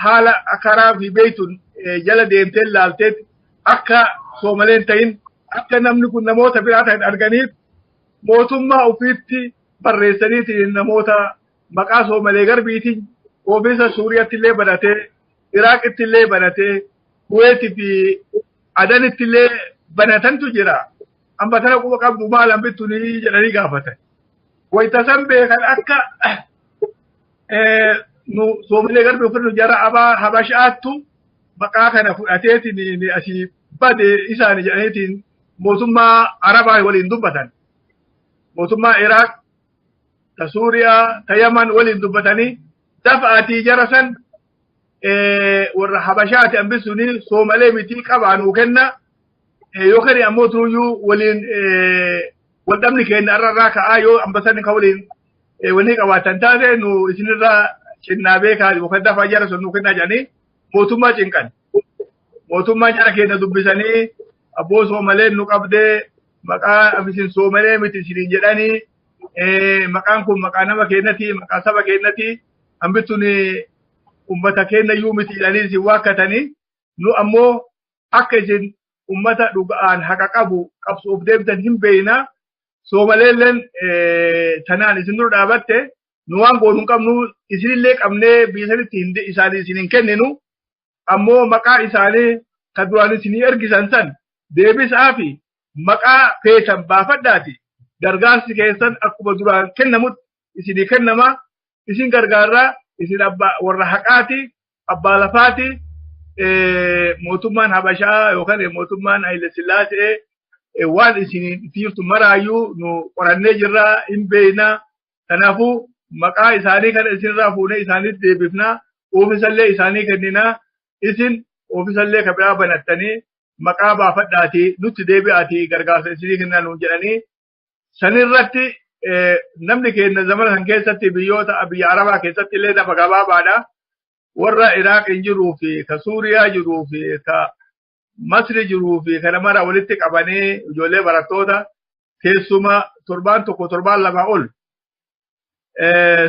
haala karaa fi beeytuun jala deemtee laalteet akka Soomaleen ta'in akka namni kun namoota biraa ta'an arganiif mootummaa ofiitti barreessaniitiin namoota maqaa Soomalee garbiitiin oofisa Suuriyaattillee banatee Iraaqittillee banatee Kuweetii fi Adanittillee banatantu jira. Amba tana quba qabdu maal hambittu ni jedhanii gaafatan. Wayita san beekan akka nu Soomalee garbii ofirra jara abaa Habashaattu maqaa kana fudhateetiin asii bade isaanii jedhaniitiin mootummaa Arabaa waliin dubbatan. Mootummaa Iraaq, ta Suuriyaa, ta Yaman waliin dubbatanii dafa'atii jara san warra Habashaati hambisuuni Soomalee mitii qabaanuu kenna. Yookaan ammoo tuyyuu waliin waldhabni keenya irraa ka'aa yoo ambasadni ka waliin wanni qabaatan taate nu isinirraa cinnaa beekaa yookaan dafaa jara sun nu kennaa jedhanii mootummaa cinqan. Mootummaa jara keenya dubbisanii abboo Soomaleen nu qabdee maqaa isin Soomalee miti isiniin jedhanii maqaan kun maqaa nama keenyati maqaa saba keenyati hambituun ummata keenya iyyuu miti jedhanii isin waakkatanii nu ammoo akka isin ummata dhugaan haqa qabu qabsuuf deemtan hin beeyna. Soomaleelleen tanaan isin dura dhaabatte nu waan goonu qabnu isinillee qabnee biyya sanitti isaanii isin hin kenninu ammoo maqaa isaanii kan duraan isinii ergisan san deebisaa fi maqaa feetan baafadhaati gargaarsi keessan akkuma duraan kennamutti isinii kennama isin gargaarraa isin warra haqaati abbaa lafaati mootummaan Habashaa yookaan mootummaan Haile Sillaasee waan isin tiirtu maraayyuu nu qorannee jirra hin beekna kanaafuu maqaa isaanii kana isinirraa fuunee isaanitti deebifna oofisallee isaanii kennina isin oofisallee ka biraa banattanii maqaa baafadhaatii nutti deebi'aatii gargaarsa isinii kennan nuun jedhanii sanirratti namni keenya zamana san keessatti biyya Arabaa keessatti illee lafa gabaabaadha warra Iraaq jiruu fi ka Suuriyaa jiruu fi ka Masri jiruu fi kana mara walitti qabanii ijoollee barattoota keessuma torbaan lama ol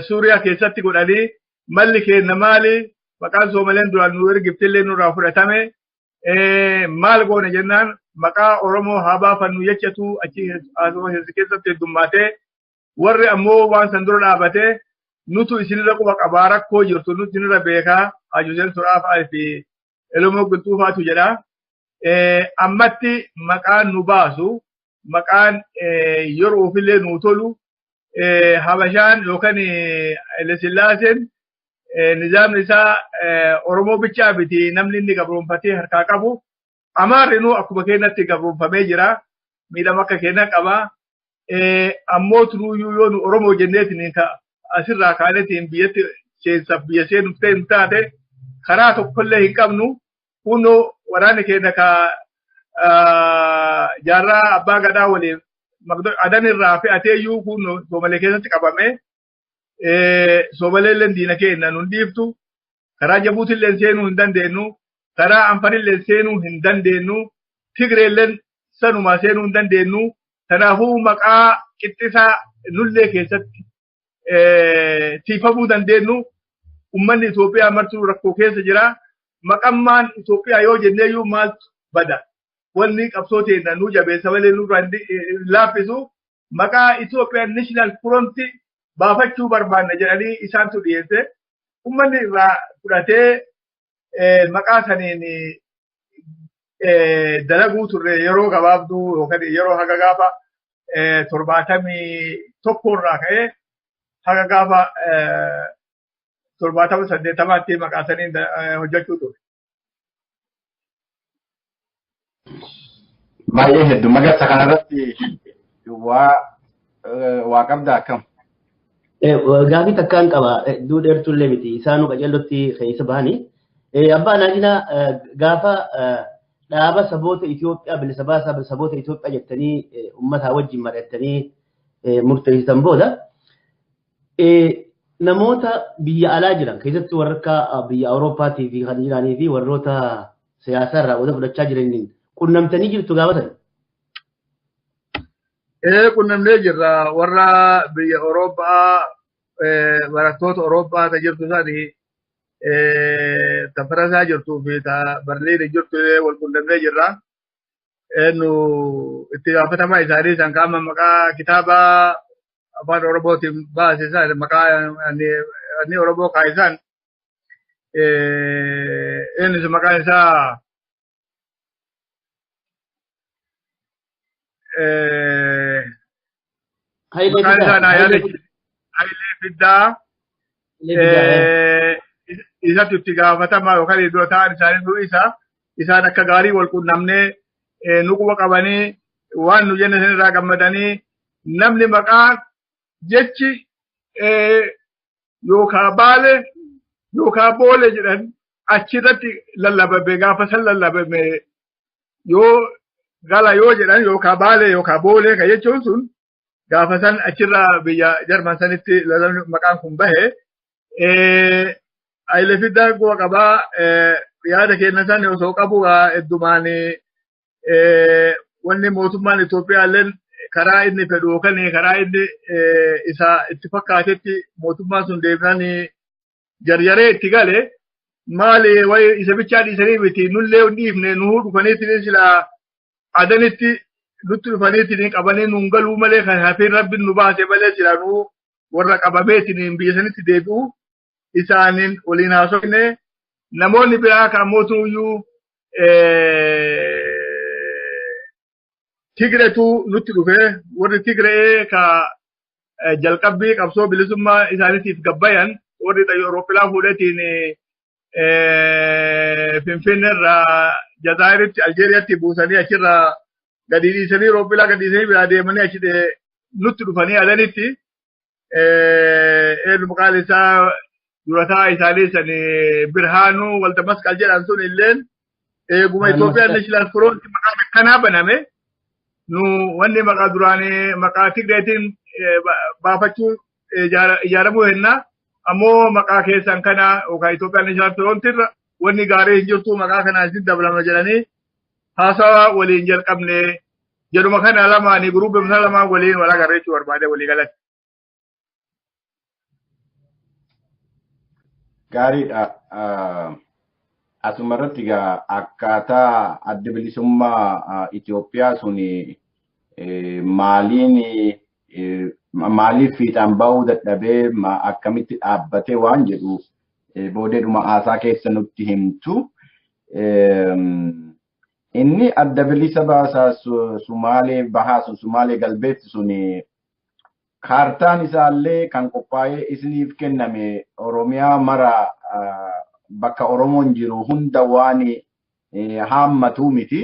Suuriyaa keessatti godhanii malli keenya maali maqaan Soomaleen duraan nu ergiftillee nurraa fudhatame maal goone jennaan maqaa Oromoo haa baafannu jechatu achi keessatti heddummaatee warri ammoo waan san dura dhaabatee nutu isinirra quba qabaa rakkoo jirtu nuti isinirra beekaa Haajuseen Suraafaa fi Elomoo Qilxuufaatu jedha. Ammatti maqaan nu baasu maqaan yeroo ofillee nu tolu Habashaan yookaan Haile Sillaaseen nizaamni isaa Oromoo bichaa biti namni inni gabroonfatee harkaa qabu Amaarrinuu akkuma keenyatti gabroonfamee jira miidhama akka keenya qaba ammoo turuuyyuu yoo nu Oromoo jenneetiin asirraa kaanetiin biyyatti seensaaf biyya seenuuf ta'e taate karaa tokkollee hin qabnu kunoo waraanni keenya ka jaarraa abbaa gadaa waliin adanirraa fe'ateeyyuu kun Soomalee keessatti qabame Soomaleelleen diina keenya nun dhiiftu karaa Jabuutilleen seenuu hin dandeenyu karaa Anfarilleen seenuu hin dandeenyu Tigreelleen sanumaa seenuu hin dandeenyu kanaafuu maqaa qixxisaa nullee keessatti tiifamuu dandeenyu ummanni Itoophiyaa martuu rakkoo keessa jira maqammaan Itoophiyaa yoo jenneeyyuu maaltu bada wanni qabsoo teenya nu jabeessa malee nurraa laaffisu maqaa Itoophiyaa National Front baafachuu barbaanna jedhanii isaantu dhiyeesse ummanni irraa fudhatee maqaa saniin dalaguu turre yeroo gabaabduu yookaan yeroo haga gaafa 71 irraa ka'ee haga gaafa 78 maqaa saniin hojjechuu ture. Baay'ee hedduu magarsa kanarratti waa qabda akkam. Gaafii takkaan qaba hedduu dheertullee miti isaanuu qajeellotti keessa bahanii abbaan ajina gaafa dhaaba saboota Itoophiyaa bilisa baasaa saboota Itoophiyaa jettanii uummataa wajjin mari'attanii murteessitan booda namoota biyya alaa jiran keessattuu warra akka biyya Awurooppaatii fi kan jiranii fi warroota siyaasarraa wada fudhachaa jiraniin qunnamtanii jirtu gaafatan. Qunnamnee jirra warra biyya Awurooppaa barattoota Awurooppaa ta jirtu isaanii ta Faransaa jirtuu fi ta Barliin jirtu wal qunnamnee jirra. Nu itti gaafatamaa isaanii isaan kaama maqaa kitaaba afaan Oromootiin baasisan maqaa inni Oromoo kaa'isan innis maqaan isaa maqaan isaa Naayalee Fiddaa isatti itti gaafatamaa yookaan iddoo ta'an isaanii isaan akka gaarii wal qunnamnee nu quba qabanii waan nu jenne sanirraa gammadanii namni maqaa jechi yookaan baale yookaan boole jedhan achirratti lallabame gaafa san lallabame yoo gala yoo jedhan yookaan baale yookaan boole ka jechuun sun gaafa san achirraa biyya Jarman sanitti maqaan kun bahe Haile Fiddaa quba qabaa yaada keenya san osoo qabu heddumaan wanni mootummaan Itoophiyaa illee karaa inni fedhu yookaan karaa inni isa itti fakkaatetti mootummaan sun deebi'an jarjaree itti gale maali wayi isa bichaa dhiisanii miti nullee dhiifne nuu dhufaniitiin sila adanitti nutti dhufaniitiin qabanii nuun galuu malee kan hafeen rabbiin nu baase malee sila nuu warra qabameetiin biyya sanitti deebi'u isaanin waliin haasofne namoonni biraa kan mootuyyuu Tigreetu nutti dhufe warri Tigree ka jalqabbii qabsoo bilisummaa isaaniitiif gabbayan warri Awurooppilaa fuudhetiin Finfinneerraa Jazaayiritti Aljeeriyaatti buusanii achirraa gadi dhiisanii Awurooppilaa gadi dhiisanii biraa deemanii achi nutti dhufanii alanitti maqaan isaa durataa isaanii san Birhaanuu Walda Masqal jedhan sun illeen eeguma Itoophiyaa National Front maqaan akkanaa baname nu wanni maqaa duraanii maqaa Tigreetiin baafachuu ijaaramuu hennaa ammoo maqaa keessan kana yookaan Itoophiyaa National Front irra wanni gaarii hin jirtu maqaa kanaa isin dabalama jedhanii haasawa waliin jalqabne jedhuma kana lamaanii guruubii lamaan waliin wal agarreechuu barbaade walii galatti. Gaariidha. Asumarratti egaa akkaataa adda bilisummaa Itoophiyaa suni maaliif fiixaan bahuu dadhabee akkamitti dhaabbatee waan jedhu boodeedhuma haasaa keessa nutti himtu. Inni adda bilisa baasaa Sumaalee bahaa Sumaalee galbeessi suni kaartaan isaallee kan qophaa'ee isiniif kenname Oromiyaa mara bakka Oromoon jiru hunda waan haammatu miti.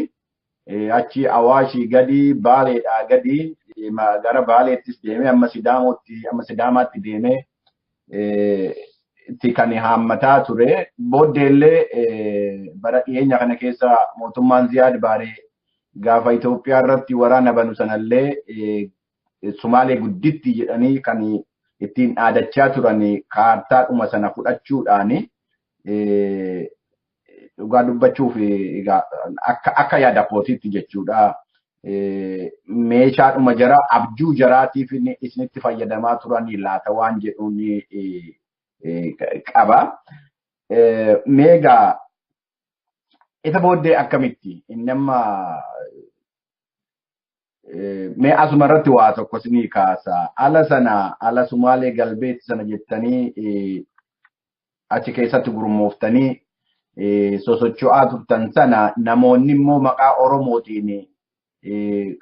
Achi Awaashii gadi Baaleedhaa gadi gara Baaleettis deemee amma Sidaamaatti deemee itti kan haammataa ture. Booddeellee bara dhiyeenya kana keessa mootummaan Ziyaad Baaree gaafa Itoophiyaa irratti waraana banu sanallee Sumaalee gudditti jedhanii kan ittiin dhaadachaa turan kaartaadhuma sana fudhachuudhaani dhugaa dubbachuuf akka yaada kootiitti jechuudha. Meeshaadhuma jara abjuu jaraatiif isinitti fayyadamaa turanii laata waan jedhuun qaba. Meegaa isa booddee akkamitti inni amma mee asumarratti waa tokko isinii kaasa. Ala Sumaalee galbeetti sana jettanii achi keessatti gurmooftanii sosocho'aa turtan sana namoonni immoo maqaa Oromootiin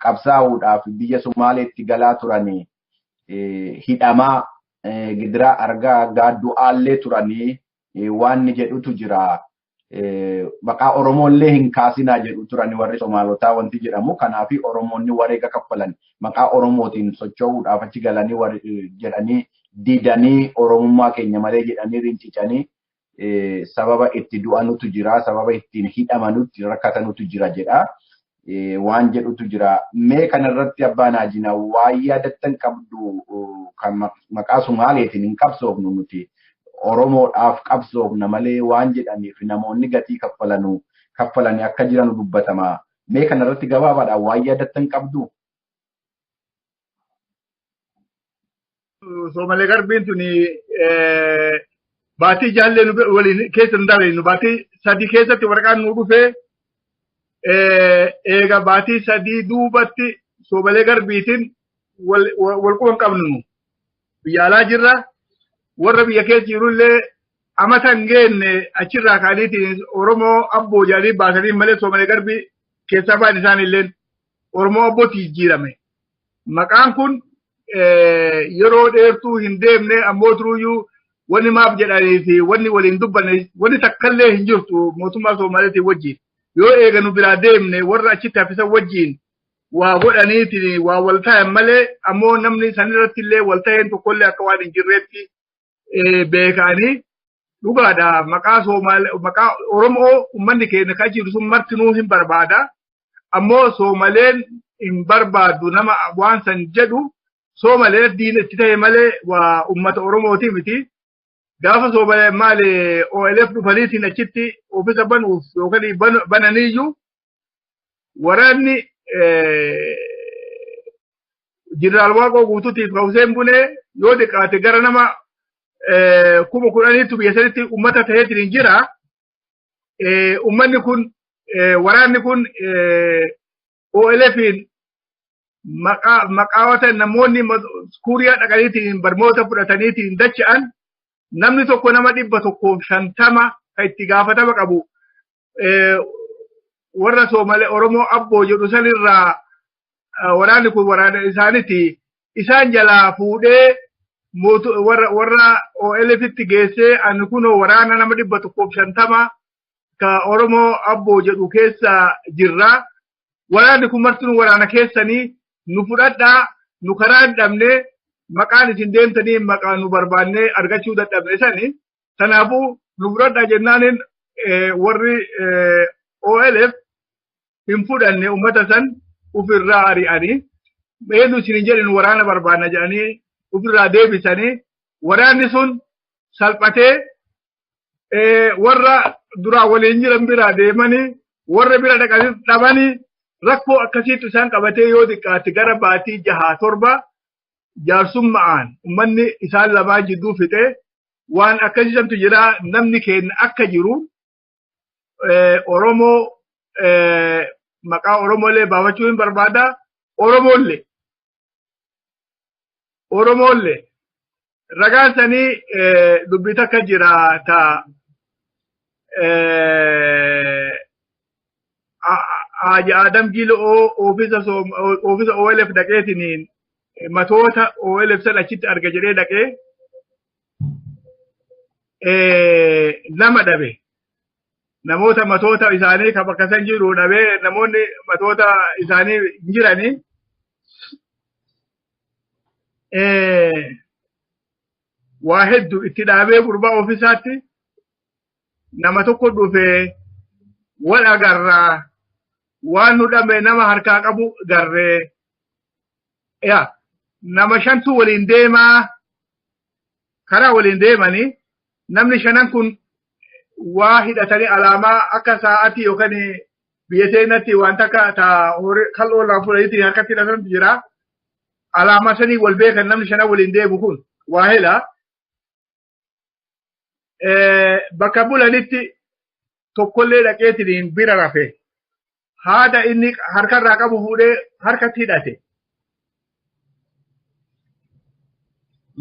qabsaa'uudhaaf biyya Sumaaleetti galaa turanii hidhamaa gidiraa argaa gaaddu'aallee turanii waan jedhutu jira. Maqaa Oromoollee hin kaasinaa jedhu turani warri Somaalotaa wanti jedhamu. Kanaaf Oromoonni wareega kaffalan maqaa Oromootiin socho'uudhaaf achi galanii jedhanii didanii Oromummaa keenya malee jedhanii rincicanii sababa itti du'anutu jira, sababa ittiin hidhamanutti rakkatanutu jira jedha. Waan jedhutu jira. Mee kanarratti abbaan Haajinaa waan yaadattan qabdu kan maqaa Sumaaleetiin hin qabsoofnu nuti. Oromoodhaaf qabsoofna malee waan jedhaniif namoonni gatii kaffalanii akka jiran dubbatama. Mee kanarratti gabaabaadhaan waan yaadattan qabdu? Soomalee garbiin tuni baatii jaallee nu waliin keessa hin dabalinu baatii sadii keessatti waraqaan nu dhufee eega baatii sadii duubatti Soomalee garbiitiin wal quban qabnu nu biyya alaa jirra. Warra biyya keessa jirullee amata hin geenne achirraa kaaniitiin Oromoo abboo jedhanii baasanii malee Soomalee garbii keessaa ba'an isaaniillee Oromoo abbootti jijjiirame. Maqaan kun yeroo dheertuu hin deemne ammoo turuyyuu wanni maaf jedhanii fi wanni waliin dubbanne wanni takkallee hin jirtu mootummaa Soomaaleetiin wajjin. Yoo eeganu biraa deemne warra achitti haffisan wajjin waa godhaniitiin waa wal ta'an malee ammoo namni sanirratti illee wal ta'een tokkollee akka waan hin jirreetti beekanii dhugaadha. Maqaa Oromoo uummanni keenya kan jiru sun martinuu hin barbaada. Ammoo Soomaleen hin barbaadu nama waan san jedhu Soomalee diina itti ta'e malee waa uummata Oromooti miti. Gaafa Soomalee maali OLF dhufaniitiin achitti oofisa banuuf yookaan bananiiyyuu waraanni Jeneraal Waaqoo guutuutiif Hussein Bunee yoo xiqqaate gara nama 10,000 biyya sanitti uummata ta'eetiin jira. Uummanni kun waraanni kun OLFin maqaawota namoonni Kuuriyaa dhaqaniitiin barnoota fudhataniitiin dacha'an namni tokko nama 150 kan itti gaafatama qabu warra Soomalee Oromoo abboo jedhu sanirraa waraanni kun waraana isaaniiti isaan jalaa fuudhee warra OLFitti geessee ani kunoo waraana nama 150 ka Oromoo Abboo jedhu keessa jirra. Waraanni kun martuu waraana keessanii nu fudhadhaa nu karaa dhabne maqaan isin deemtanii maqaa nu barbaannee argachuu dadhabne sani. Kanaafuu nu fudhadhaa jennaaniin warri OLF hin fudhanne uummata san ofirraa ari'anii. Eenyu isin jedhin waraana barbaanna jedhanii ofirraa deebisanii waraanni sun salphatee warra duraa waliin jiran biraa deemanii warra bira dhaqanii dhabanii rakkoo akkasiitu isaan qabatee yoo xiqqaatti gara baatii 6-7 jaarsummaan ummanni isaan lamaa jidduu fixee waan akkasiisantu jira namni keenya akka jiru Oromoo maqaa Oromoolee baafachuu hin barbaada Oromoolle ragaan sanii dubbii takka jira ta Haji Adam Gilo oofisa OLF dhaqeetiniin matoota OLF san achitti arga jedhee dhaqee nama dhabe namoota matoota isaanii kan bakka san jiru dhabee namoonni matoota isaanii jiranii waa hedduu itti dhaabee gurbaa ofisaatti nama tokko dhufee wal agarraa waan nu dhabe nama harkaa qabu garree nama 5 waliin deemaa karaa waliin deemanii namni 5 kun waa hidhatanii alaamaa akka sa'aatii yookaan biyya seenatti waan takka kal'oo laa fudhanii harkatti hidhatan jira. Alama sani wal beekan namni 5 waliin deemu kun waa hela bakka bulanitti tokkollee dhaqeetiniin bira rafe haada inni harkarraa qabu fuudhee harkatti hidhate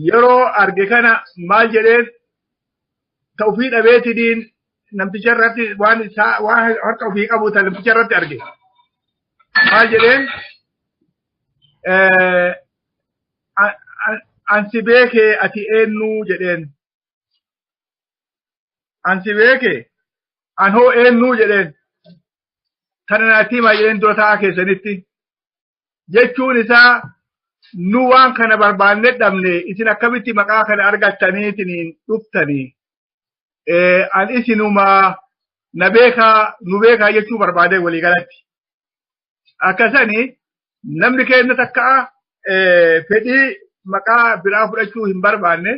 yeroo arge kana maal jedheen ta'ufii dhabeetiniin namticha irratti waan harka ofii qabu ta'e namticha irratti arge maal jedheen ansi beeke ati eenyu jedheen ansi beeke anhoo eenyu jedheen kana naati ma jedheen dura ta'a keessanitti jechuun isaa nu waan kana barbaanne dhabne isin akkamitti maqaa kana argattaniitiin dhuftanii an isinuma na beeka nu beeka jechuu barbaade walii galatti akkasanii namni keenya takka fedhii maqaa biraa fudhachuu hin barbaanne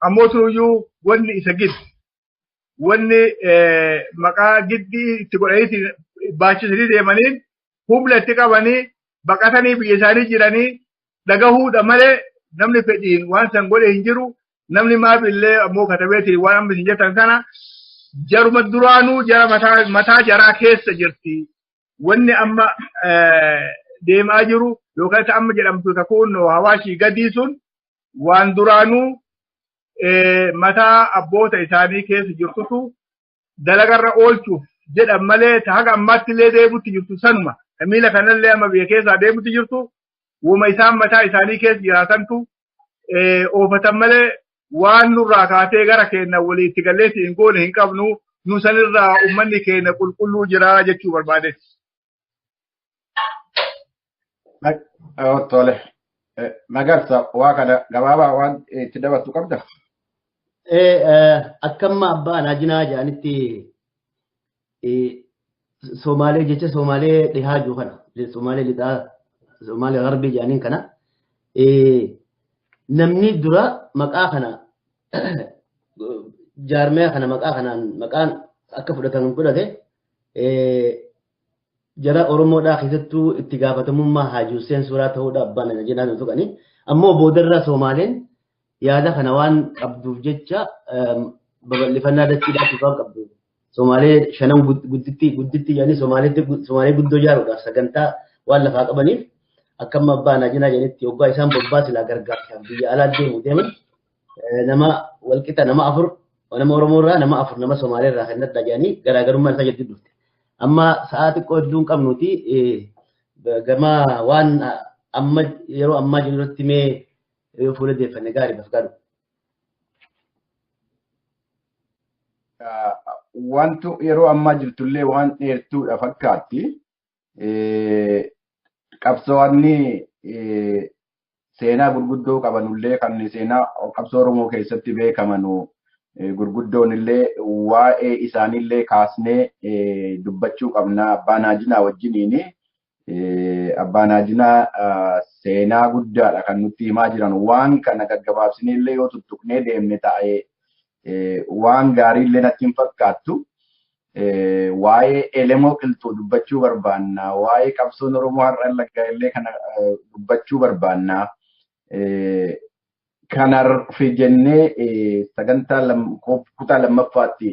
ammoo turuyyuu wanni isa giddi wanni maqaa giddii itti godhaniitiin baachisanii deemaniin humna itti qabanii baqatanii biyya isaanii jiranii dhagahuudha malee namni fedhiin waan san godhe hin jiru namni maabillee ammoo katabeetiin waan amma isin jettan kana jaruma duraanuu jara mataa jaraa keessa jirti wanni amma deemaa jiru yookaan amma jedhamtu takuun hawaashii gadii sun waan duraanuu mataa abboota isaanii keessa jirtutu dalagarra oolchuuf jedhan malee haga ammaatti illee deemutti jirtu sanuma miila kanallee amma biyya keessaa deemutti jirtu wuma isaan mataa isaanii keessa jiraatantu oofatan malee waan nurraa kaatee gara keenya walii itti galleetti hin goone hin qabnu nu sanirraa ummanni keenya qulqulluu jira jechuu barbaade. Tole. Magarsa waa kana gabaabaa waan itti dabartu qabda? Akkamma abbaan ajinaa jedhanitti Somaalee jecha Somaalee dhihaa jiru kana Somaalee lixaa Somaalee garbii jedhaniin kana namni dura maqaa kana jaarmee kana maqaa kanaan maqaan akka fudhatan fudhate jara Oromoodhaa keessattuu itti gaafatamummaa Haji Hussein Suuraa ta'uudha abbaan ajinaa tuqanii ammoo boodarra Somaaleen yaada kana waan qabduuf jecha babal'ifannaa dachiidhaaf waan qabdu Somaalee 5 gudditti yani Somaalee guddoo jaaruudhaaf sagantaa waan lafaa qabaniif akkam abbaan ajinaa jedhetti yoggaa isaan bobbaa silaa gargaartan biyya alaa deeman nama walqixa nama 4 nama Oromoo irraa nama 4 nama Somaalee irraa kan adda jedhanii garaagarummaan isaa jedhu dhufte amma sa'aa xiqqoo hedduun qabnuti gama waan amma yeroo ammaa jirutti mee fuula deeffannee gaarii bafqaadhu. Wantu yeroo ammaa jirtullee waan dheertuudha fakkaatti. Qabsoonni seenaa gurguddoo qabanullee kan seenaa qabsoo Oromoo keessatti beekamanu gurguddoon illee waa'ee isaanillee kaasnee dubbachuu qabna. Abbaa Naajinaa wajjiniini. Abbaa Naajinaa seenaa guddaadha kan nutti himaa jiran. Waan kana gaggabaabsinillee yoo tuttuqnee deemne ta'ee waan gaariillee natti hin fakkaattu. Waa'ee Elemoo Qilxuu dubbachuu barbaanna. Waa'ee qabsoon Oromoo har'a laggaa illee kana dubbachuu barbaanna. Kanaaf jennee sagantaa kutaa lammaffaatti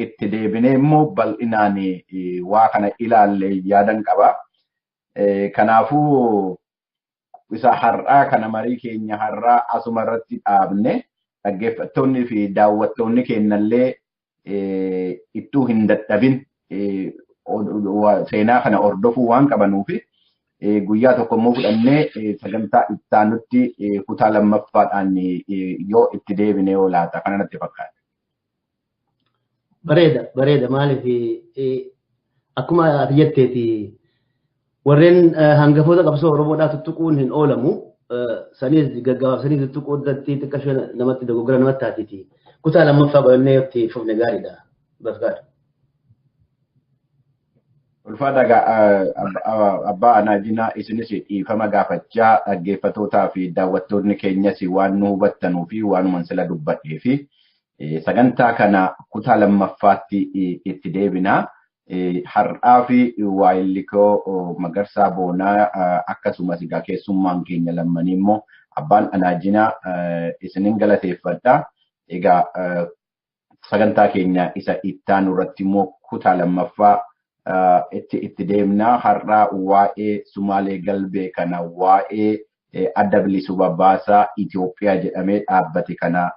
itti deebinee immoo bal'inaan waa kana ilaalle yaadan qaba. Kanaafuu isa har'aa kana marii keenya har'aa asuma irratti dhaabne dhaggeeffattoonni fi daawwattoonni keenyallee ittuu hin dadhabin seenaa kana hordofuu waan qabanuufi guyyaa tokko immoo fudhannee sagantaa ittaanutti kutaa lammaffaadhaan yoo itti deebine olaata kana natti fakkaata. Bareeda maaliif akkuma ati jetteeti warreen hangafoota qabsoo Oromoodhaa tuttuquun hin oolamu sanis gaggabaabsanii tuttuquu irratti xiqqashee namatti dogoggora namatti taatiti. Kutaa lammaffaa godhannee itti fufne gaariidha. Bafqaadha. Ulfaadha Abbaa Naajinaa isinis dhiifama gaafachaa dhaggeeffattootaa fi daawwattoonni keenyas waan nu hubattanuu fi waanuman sila dubbadhee fi sagantaa kana kutaa lammaffaatti itti deebina. Har'aa fi waayillikoo Magarsaa Boonaa akkasumas egaa keessummaan keenya lammanii immoo Abbaan Naajinaa isinin galateeffadha. Egaa sagantaa keenya isa ittaanu irratti immoo kutaa lammaffaa itti deemna. Har'aa waa'ee Sumaalee Galbee kana waa'ee adda bilisuu babbaasaa Itoophiyaa jedhamee dhaabbate kana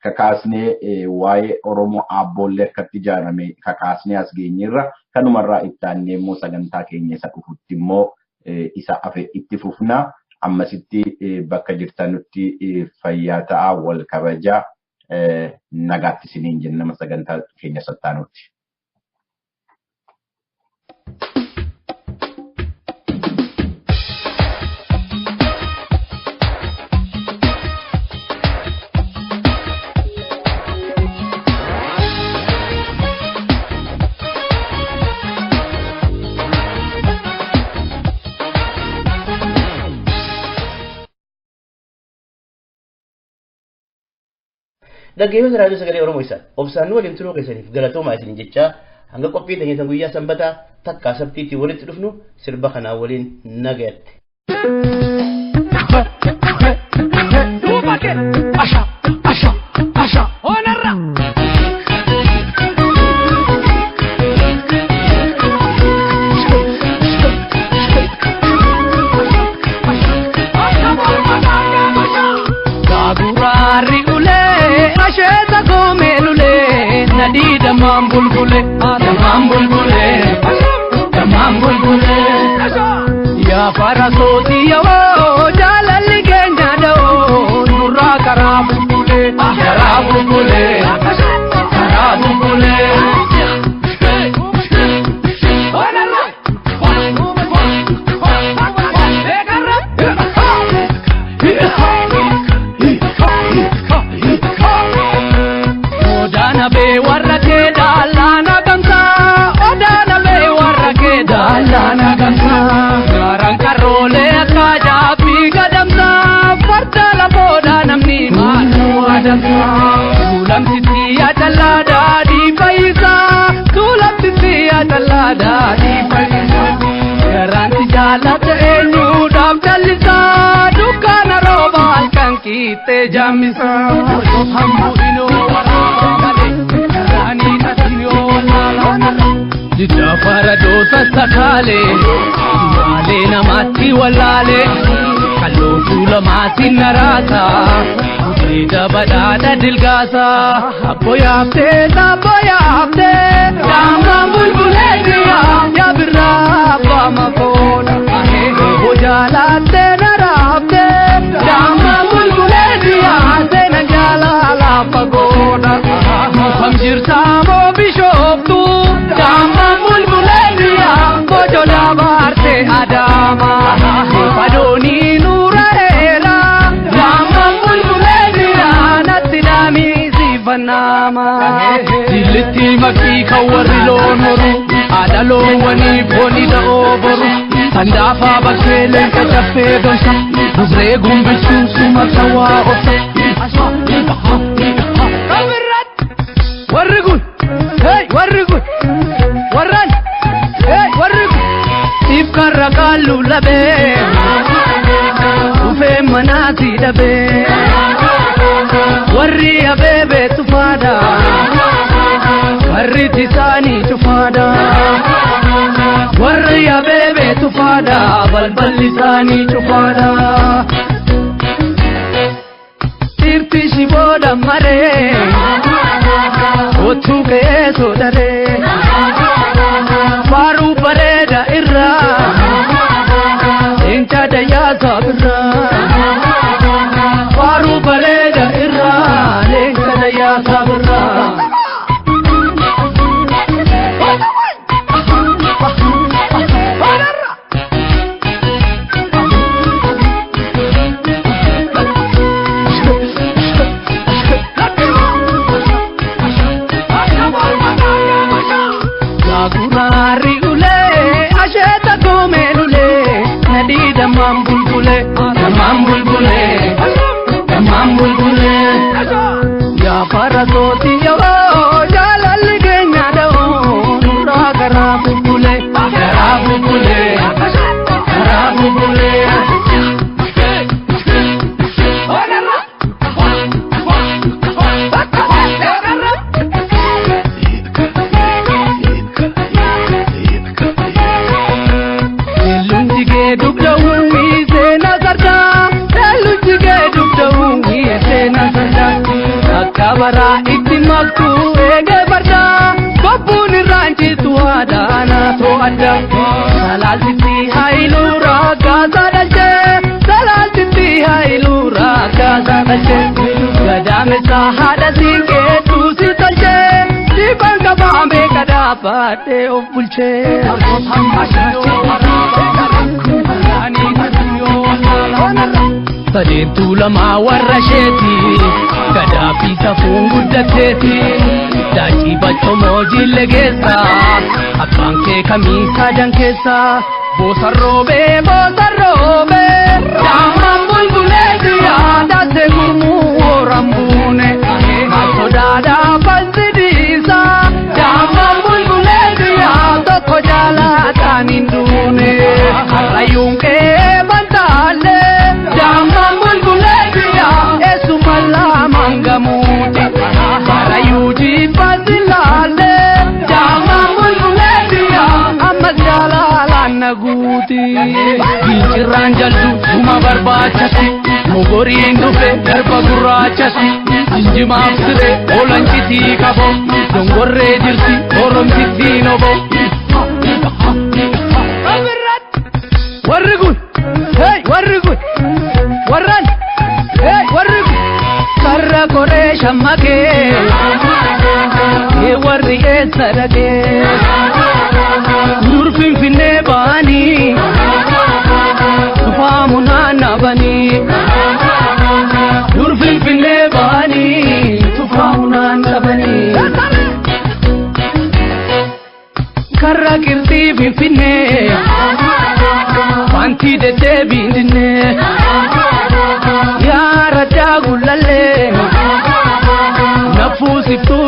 kakaasnee waa'ee Oromoo Abboollee akkatti ijaarame kakaasnee as geenyerra kanumarraa ittaannee immoo sagantaa keenya isa dhufutti immoo isa hafe itti fufna. Ammasitti bakka jirtanutti fayyaa ta'aa wal kabajaa nagaatti isiniin jenna sagantaa keenya sattaanutti. Dhaggeeffattoota raadiyoo sagalee Oromoo isaa obsaan waliin turuu keessaniif galatoomaa isiniin jechaa hanga qophii teenyata guyyaa sanbataa takkaa sabtiitti walitti dhufnu sirba kanaa waliin nagaatti. Damam bulbule, ya farasoti ya wo jalali kenya do nurra karabule, karabule. Jamisa, hambu ino rani katinyo jita paradosa sakale male namati walale kallo tula mati narasa ida badada dilgasa aboyafte dama bulbule diya ya birra ba makona ho jalate narafte Kamjirtamo bishoftu Dama bulbulenia Bojola barte adama Padoni nura ela Dama bulbulenia Natidami zivanama Diliti maki kawari lonoru Adalo wani boni da oboru Sandafa bakele kachafe donsa Duzre gumbisu sumasawa osa Warrigun, hey, warrigun, warran, hey, warrigun. If karakalu labe, ufe manasi labe. Warri abebe tufada, warri tisani tufada. Warri abebe tufada, balbal lisani tufada. Tirti shiboda mare. Otu keso dare Faru pareda irra Inta daya sabra Faru pareda irra Inta daya sabra Parasoti yo jalal genya do nura karabu bule lunjige dubda wi se nazarda lunjige dubda wi se nazarda Kabara itimaktu ege barda Babuni ranchi tuada na to adda Salal siti hailu raga sadache Salal siti hailu raga sadache Gadame sahada singe tu sitalche Dibanka bambe kada pate opulche Sadeetu lama warra sheeti Gadaafi safuun guddatteeti Daachii bachomoo jille geessa Abbaan kee kamiisa dankeessa Boosarroobee Daamaan bulbuleeti yaadatte gurmuu wooran buune Sodaadhaa falsidiisa Daamaan bulbuleeti yaadokko jaalataan hin duune Harrayyuun kee bantaalle Daamaan bulbuleeti eesumalla mangamuuti Harrayyuuti fasilaale Daamaan bulbuleeti ammas jaalaalaan naguuti Gincirraan jaldu dhuma barbaachatti Mogoriin dhufe darba gurraachatti Jinjimaaf siree olancitii qabo Dongorree jirti oromtittii nobo Warri kun, hey, warri kun, warran, hey, warri kun Karra koree shammakee warri eessa dhaqee Dur Finfinnee ba'anii Tufaamu naannabanii Dur Finfinnee ba'anii Tufaamu naannabanii Karra qirxii Finfinnee Wanti deddeebiin dinnee Yaa raddaa gullallee Nafuu siftuu